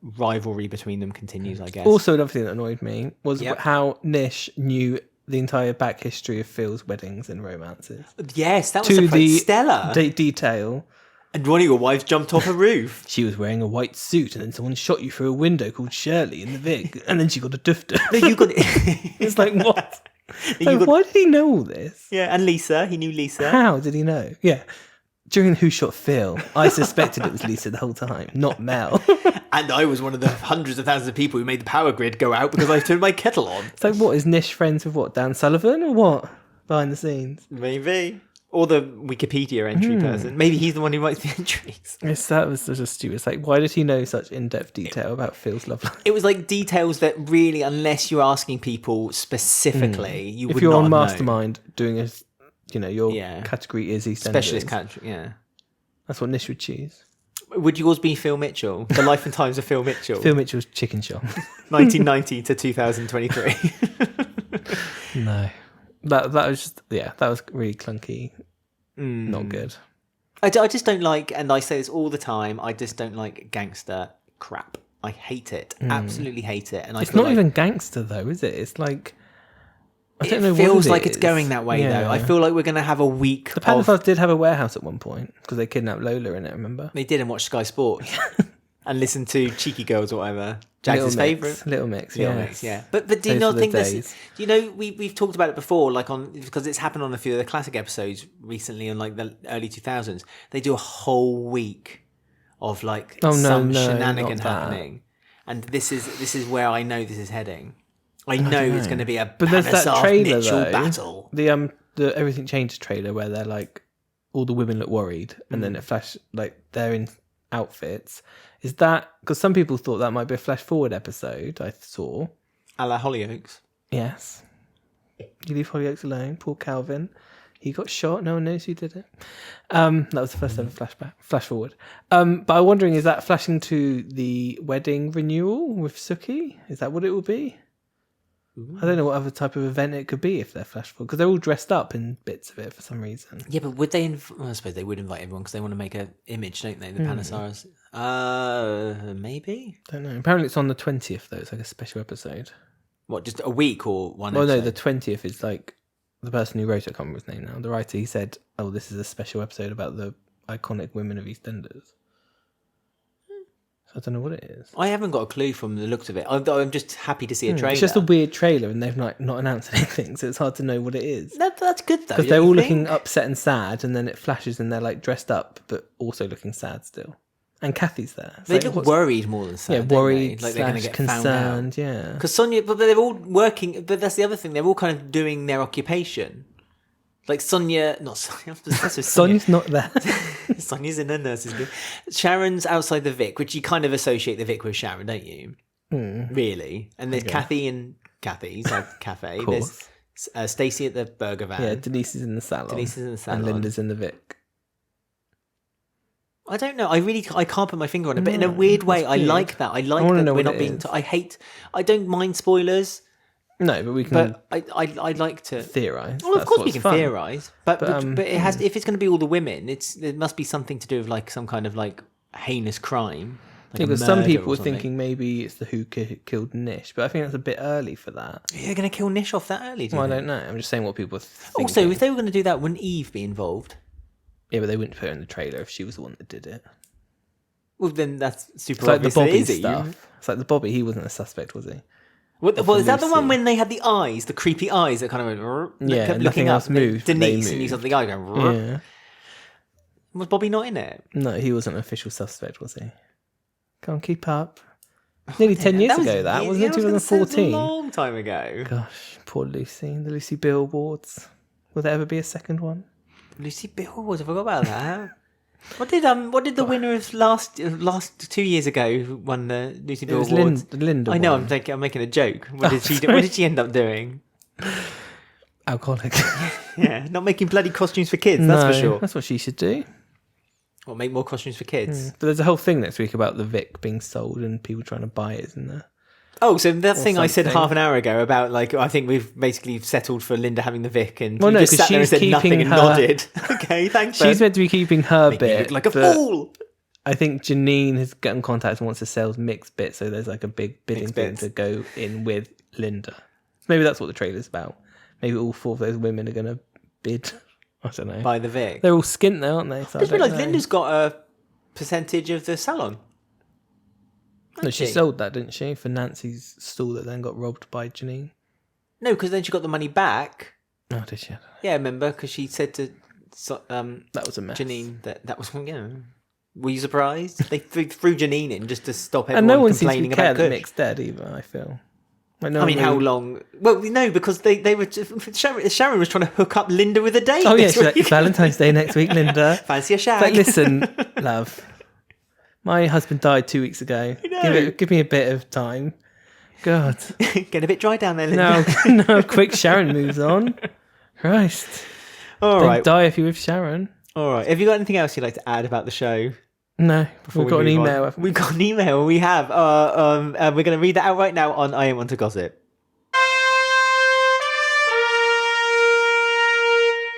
rivalry between them continues, I guess. Also, another thing that annoyed me was how Nish knew the entire back history of Phil's weddings and romances. Yes, that was stellar. Detail. And one of your wives jumped off a roof. She was wearing a white suit, and then someone shot you through a window called Shirley in the Vic, and then she got a dufter. No, you got it. It's like, what? Why did he know all this? Yeah, and Lisa. He knew Lisa. How did he know? Yeah. During Who Shot Phil, I suspected it was Lisa the whole time, not Mel. And I was one of the hundreds of thousands of people who made the power grid go out because I turned my kettle on. It's like, what, is Nish friends with what, Dan Sullivan, or what? Behind the scenes? Maybe. Or the Wikipedia entry person. Maybe he's the one who writes the entries. Yes, that was just stupid. It's like, why did he know such in-depth detail about Phil's love life? It was like details that really, unless you're asking people specifically, you would not If you're on known. Mastermind doing a, your category is EastEnders. Specialist category, yeah. That's what Nish would choose. Would yours be Phil Mitchell? The Life and Times of Phil Mitchell? Phil Mitchell's Chicken Shop. 1990 to 2023. No. That was just, that was really clunky. Not good. I just don't like, and I say this all the time, I just don't like gangster crap. I hate it. Absolutely hate it. And it's not even gangster though, is it? It's like, I don't know what it feels it like is. It's going that way though. I feel like we're going to have a week The Panesars did have a warehouse at one point because they kidnapped Lola in it, remember? They did, and watch Sky Sports and listen to Cheeky Girls or whatever. Jack's favourite. Little Mix, yeah. But do you not think this? Do you know we've talked about it before, like because it's happened on a few of the classic episodes recently in like the early 2000s. They do a whole week of like some shenanigan happening, and this is where I know this is heading. I know it's going to be a Panesar-Mitchell battle. The Everything Changed trailer where they're like all the women look worried, and then it flashes like they're in outfits. Is that because some people thought that might be a flash forward episode? I saw a la Hollyoaks. Yes, you leave Hollyoaks alone. Poor Calvin, he got shot. No one knows who did it. That was the first ever flash forward. But I'm wondering, is that flashing to the wedding renewal with Suki? Is that what it will be? Ooh. I don't know what other type of event it could be if they're flash forward, because they're all dressed up in bits of it for some reason. Yeah, but would they? I suppose they would invite everyone because they want to make an image, don't they? The Panesars. Maybe. Don't know. Apparently, it's on the 20th though. It's like a special episode. What? Just a week or one? Well, episode? no, the 20th is like the person who wrote it. I can't remember his name now. The writer, he said, "Oh, this is a special episode about the iconic women of EastEnders." So I don't know what it is. I haven't got a clue from the looks of it. I'm just happy to see a trailer. It's just a weird trailer, and they've not announced anything, so it's hard to know what it is. That's good though. Because they're all looking upset and sad, and then it flashes, and they're like dressed up, but also looking sad still. And Kathy's there. They look worried more than sad. Yeah, worried, like they're going to get concerned. found out. Yeah, because Sonia, but they're all working. But that's the other thing. They're all kind of doing their occupation. Like Sonia, not Sonia. Sonia's not there. Sonia's in her nurse's room. Sharon's outside the Vic, which you kind of associate the Vic with Sharon, don't you? Really? And there's Kathy and Kathy's like cafe. There's Stacey at the burger van. Yeah, Denise is in the salon. And Linda's in the Vic. I don't know. I can't put my finger on it, but in a weird way, I like that. I like that we're not being. I don't mind spoilers. No, but we can. But I like to theorize. Well, of course we can theorize, but it has. If it's going to be all the women, it must be something to do with like some kind of like heinous crime. Like because some people were thinking maybe it's the who killed Nish, but I think that's a bit early for that. You're going to kill Nish off that early? I don't know. I'm just saying what people think. Also, if they were going to do that, wouldn't Eve be involved? Yeah, but they wouldn't put her in the trailer if she was the one that did it. Well, then that's super it's like obvious. The Bobby stuff. It's like the Bobby. He wasn't a suspect, was he? Well, is that the one when they had the eyes, the creepy eyes that kind of went, yeah, kept looking up? Moved, Denise, and you saw the guy going. Yeah. Was Bobby not in it? No, he wasn't an official suspect, was he? Can't keep up. Nearly 10 years ago, that wasn't it? 2014. A long time ago. Gosh, poor Lucy. The Lucy Bill Awards. Will there ever be a second one? Lucy Bill Awards. I forgot about that. What did the winner of last 2 years ago who won the Lucy Bill Awards? Linda. I know. I'm making a joke. What did she do? What did she end up doing? Alcoholic. Yeah, not making bloody costumes for kids. That's for sure. That's what she should do. Or make more costumes for kids. But there's a whole thing next week about the Vic being sold and people trying to buy it, isn't there? Oh, so that thing I said half an hour ago about like I think we've basically settled for Linda having the Vic, and you just sat there and said nothing and nodded. Okay, thanks. She's meant to be keeping her Make bit, me look like a fool. I think Janine has gotten in contact and wants to sell Mick's bit, so there's like a big bidding thing to go in with Linda. Maybe that's what the trailer's about. Maybe all four of those women are going to bid. I don't know. By the Vic. They're all skint though, aren't they? So I just realised Linda's got a percentage of the salon. No, she sold that, didn't she? For Nancy's stall that then got robbed by Janine. No, because then she got the money back. Oh, did she? Yeah, remember? Because she said to that was a mess. Janine that was, yeah. Were you surprised? They threw Janine in just to stop everyone and no one complaining seems to care about that Mick's dead either, I feel. Like no, I mean, how long? Well, no, because they were. Sharon was trying to hook up Linda with a date. Oh yeah, she's like, it's Valentine's Day next week, Linda. Fancy a shag? Like, listen, love. My husband died 2 weeks ago. Give me a bit of time. God. Get a bit dry down there, Linda. No, quick, Sharon moves on. Christ. Don't die if you're with Sharon. All right. Have you got anything else you'd like to add about the show? No. We've got an email. We've got an email. We have. We're going to read that out right now on I Ain't Want to Gossip.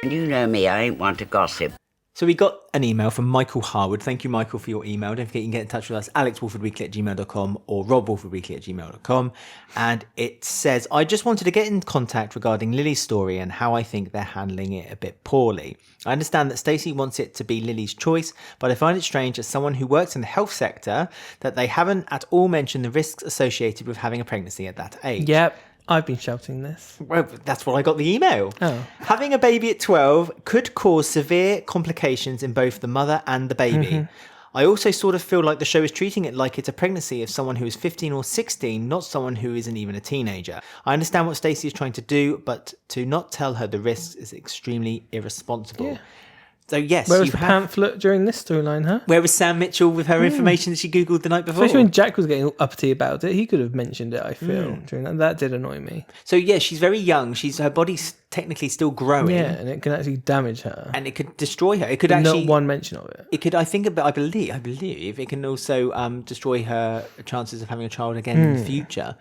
You know me, I ain't want to gossip. So we got an email from Michael Harwood. Thank you, Michael, for your email. Don't forget you can get in touch with us, alexwalfordweekly@gmail.com or robwalfordweekly@gmail.com. And it says, I just wanted to get in contact regarding Lily's story and how I think they're handling it a bit poorly. I understand that Stacey wants it to be Lily's choice, but I find it strange as someone who works in the health sector that they haven't at all mentioned the risks associated with having a pregnancy at that age. Yep. I've been shouting this. Well, that's what I got the email. Oh. Having a baby at 12 could cause severe complications in both the mother and the baby. Mm-hmm. I also sort of feel like the show is treating it like it's a pregnancy of someone who is 15 or 16, not someone who isn't even a teenager. I understand what Stacey is trying to do, but to not tell her the risks is extremely irresponsible. Yeah. So yes, where was the pamphlet during this storyline, huh? Where was Sam Mitchell with her information that she googled the night before? Especially when Jack was getting uppity about it, he could have mentioned it. I feel during that. That did annoy me. So yeah, she's very young. Her body's technically still growing. Yeah, and it can actually damage her, and it could destroy her. It could actually not one mention of it. It could, I believe, it can also destroy her chances of having a child again in the future.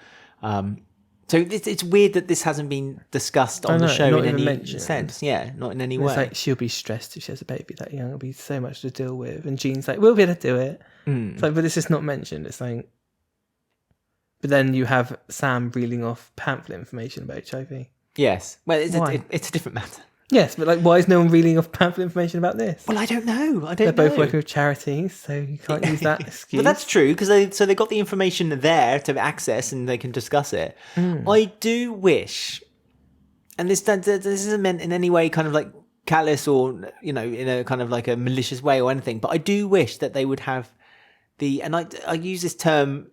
So it's weird that this hasn't been discussed on the show not in even any mentioned. sense. Yeah, not in any And way. it's like, she'll be stressed if she has a baby that young. It'll be so much to deal with. And Jean's like, we'll be able to do it. It's like, but it's just not mentioned. It's like, but then you have Sam reeling off pamphlet information about HIV. Yes. Well, Why? it's a different matter. Yes, but like, why is no one reeling off pamphlet information about this? Well, I don't know. They're both working with charities, so you can't use that excuse. Well, that's true, because they got the information there to access and they can discuss it. I do wish, and this isn't meant in any way kind of like callous or, in a kind of like a malicious way or anything, but I do wish that they would have and I use this term,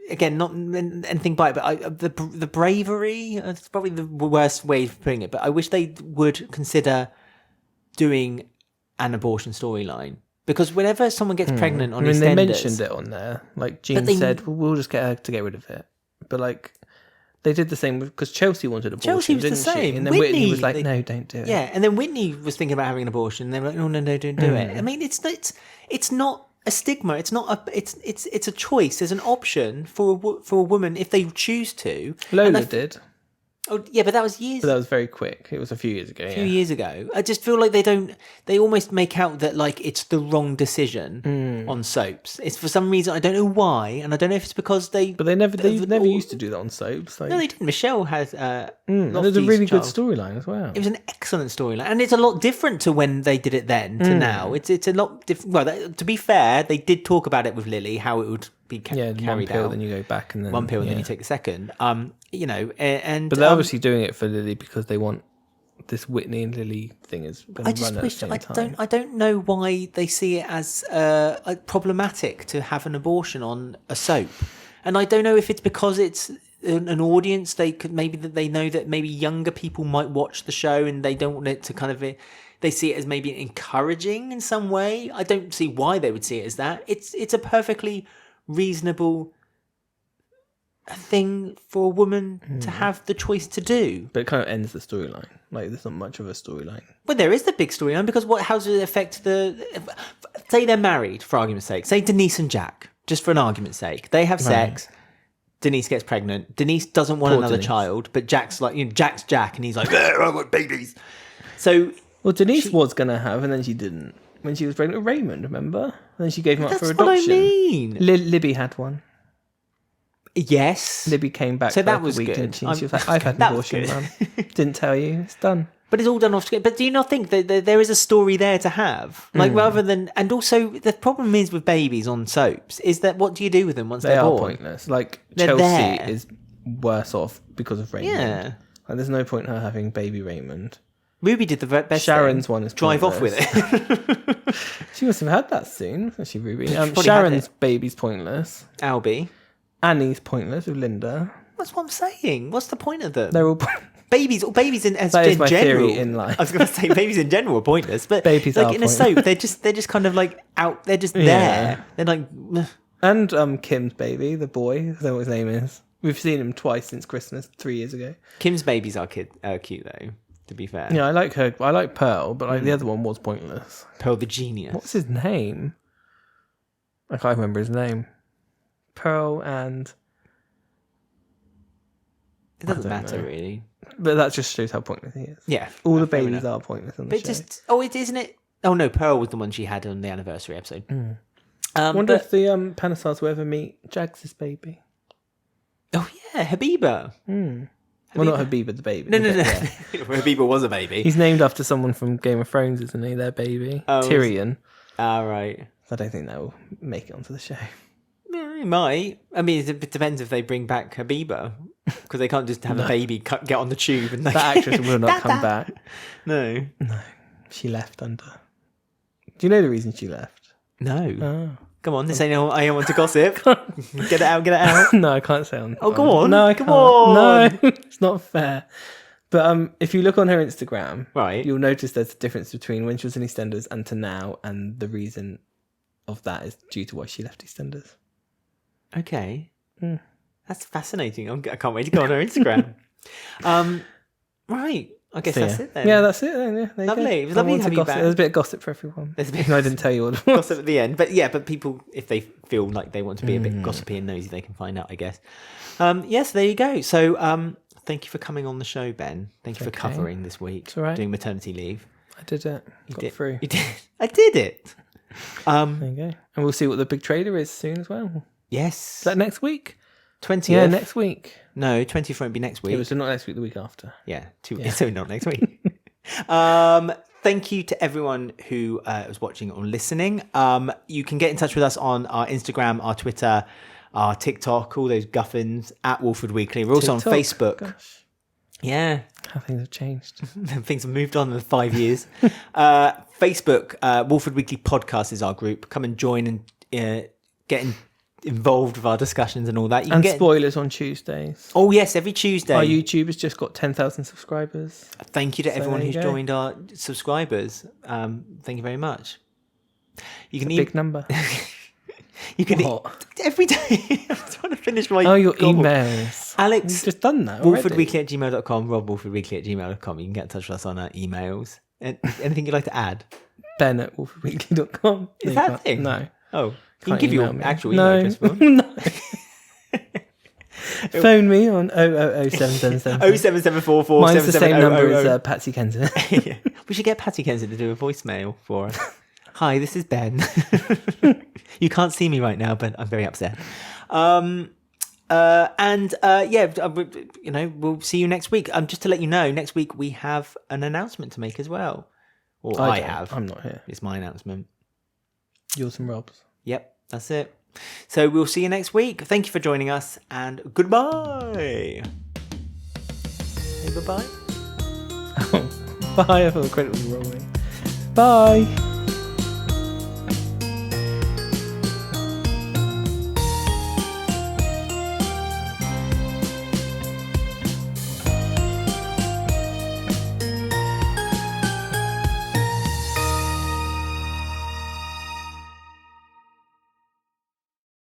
again, not anything by it, but the bravery, it's probably the worst way of putting it, but I wish they would consider doing an abortion storyline. Because whenever someone gets pregnant on EastEnders... they mentioned it on there. Like, Jean said, well, we'll just get her to get rid of it. But, like, they did the same because Chelsea wanted abortion, Chelsea was didn't the same. she? And then Whitney was like, no, don't do it. Yeah, and then Whitney was thinking about having an abortion, and they were like, no, don't do it. I mean, it's not a stigma. It's not it's a choice. There's an option for a woman if they choose to. Lola did. Oh yeah, but that was years. But that was very quick. It was a few years ago. A few years ago. I just feel like they almost make out that like it's the wrong decision on soaps. It's for some reason, I don't know why, and I don't know if it's because But they never used to do that on soaps. Like... No, they didn't. Michelle has there's a really good storyline as well. It was an excellent storyline, and it's a lot different to when they did it then to now. It's a lot different. Well, to be fair, they did talk about it with Lily, how it would be carried one pill, out. Then you go back, and then one pill, and then you take the second. And but they're obviously doing it for Lily because they want this Whitney and Lily thing is going to run at the same time. I don't know why they see it as problematic to have an abortion on a soap, and I don't know if it's because it's an audience they know that maybe younger people might watch the show and they don't want it to kind of they see it as maybe encouraging in some way. I don't see why they would see it as that. It's a perfectly reasonable thing for a woman to have the choice to do. But it kind of ends the storyline. Like, there's not much of a storyline. Well, there is the big storyline because how does it affect say they're married, for argument's sake. Say Denise and Jack, just for an argument's sake. They have sex. Denise gets pregnant. Denise doesn't want another child, but Jack's like, Jack's Jack, and he's like, I want babies. So... Well, Denise was going to have, and then she didn't. When she was pregnant with Raymond, remember? And then she gave him up for adoption. That's what I mean. Libby had one. Yes. Libby came back so for that like was a week, good. didn't she? She was like, I've had an abortion, Mum. Didn't tell you. It's done. But it's all done off screen. But do you not think that there is a story there to have? Like, rather than... And also, the problem is with babies on soaps is that what do you do with them once they're born? They are pointless. Like, They're Chelsea there. is worse off because of Raymond. Yeah. Like, there's no point in her having baby Raymond. Ruby did the best Sharon's thing. one is drive pointless. off with it. She must have had that soon, hasn't she, Ruby? Probably Sharon's baby's pointless. Albie. Annie's pointless with Linda. That's what I'm saying. What's the point of them? They're all babies in that is my general. theory in life. I was going to say babies in general are pointless, but Babies like are in a soap, they're just kind of like out. They're just there. They're like. And Kim's baby, the boy, I don't know what his name is. We've seen him twice since Christmas 3 years ago. Kim's babies are cute though. To be fair, Yeah, I like her. I like Pearl, but like the other one was pointless. Pearl the genius. What's his name? I can't remember his name. Pearl and... It doesn't I don't matter know. really. But that just shows how pointless he is. Yeah, All the fair babies enough. are pointless on the But show. isn't it? Oh no, Pearl was the one she had on the anniversary episode. I wonder if the Panesars will ever meet Jags' baby. Oh yeah, Habiba. Well, not Habiba, the baby. No. Yeah. Habiba was a baby. He's named after someone from Game of Thrones, isn't he? Their baby. Tyrion. Right. I don't think that will make it onto the show. Yeah, it might. I mean, it depends if they bring back Habiba, because they can't just have a baby get on the tube and like, That actress will not come back. No. She left under. Do you know the reason she left? No. Oh. Come on, this ain't all I want to gossip. Get it out. No, I can't say on. Oh, go on. No, I Come can't. on. No, it's not fair. But if you look on her Instagram, Right. you'll notice there's a difference between when she was in EastEnders and to now, and the reason of that is due to why she left EastEnders. Okay. That's fascinating. I can't wait to go on her Instagram. Right. I guess that's it then. Yeah, that's it then. Yeah, there you Lovely. go. It was lovely to have you gossip. back. There's a bit of gossip for everyone. There's a bit I didn't tell you what it was. gossip at the end. But people, if they feel like they want to be a bit gossipy and nosy, they can find out, I guess. Yes, there you go. So thank you for coming on the show, Ben. Thank you for covering this week. It's all right. Doing maternity leave. I did it. Got through. You did. I did it. There you go. And we'll see what the big trailer is soon as well. Yes. Is that next week? 20th. Yeah, next week. No, 20th won't be next week. It was not next week, the week after. Yeah, so not next week. Thank you to everyone who was watching or listening. You can get in touch with us on our Instagram, our Twitter, our TikTok, all those guffins at Walford Weekly. We're also TikTok. on Facebook. Gosh, Yeah. how things have changed. Things have moved on in the 5 years. Facebook, Walford Weekly Podcast is our group. Come and join and get involved with our discussions and all that. You And can get spoilers on Tuesdays. Oh, yes, every Tuesday. Our YouTube has just got 10,000 subscribers. Thank you to everyone there who's you go. joined our subscribers. Thank you very much. You can Big number. You can What? every day. I'm trying to finish my Oh, your gobble. emails. Alex, You've just done that already. WalfordWeekly@gmail.com, robwalfordweekly@gmail.com. You can get in touch with us on our emails. Anything you'd like to add? Ben at walfordweekly.com. Is that a thing? No. Oh, you can Can't give your email me. actual email No. address. For them. No. Phone me on 0007777. 07744 Mine's the same number as 77000. Patsy Kenton. Yeah. We should get Patty Kenson to do a voicemail for us. Hi, this is Ben. You can't see me right now, but I'm very upset. We'll see you next week. Just to let you know, next week we have an announcement to make as well. Or I have. I'm not here. It's my announcement. Yours and Rob's. Yep, that's it. So we'll see you next week. Thank you for joining us, and goodbye. Say bye-bye. Bye. I thought the credit was wrong. Bye.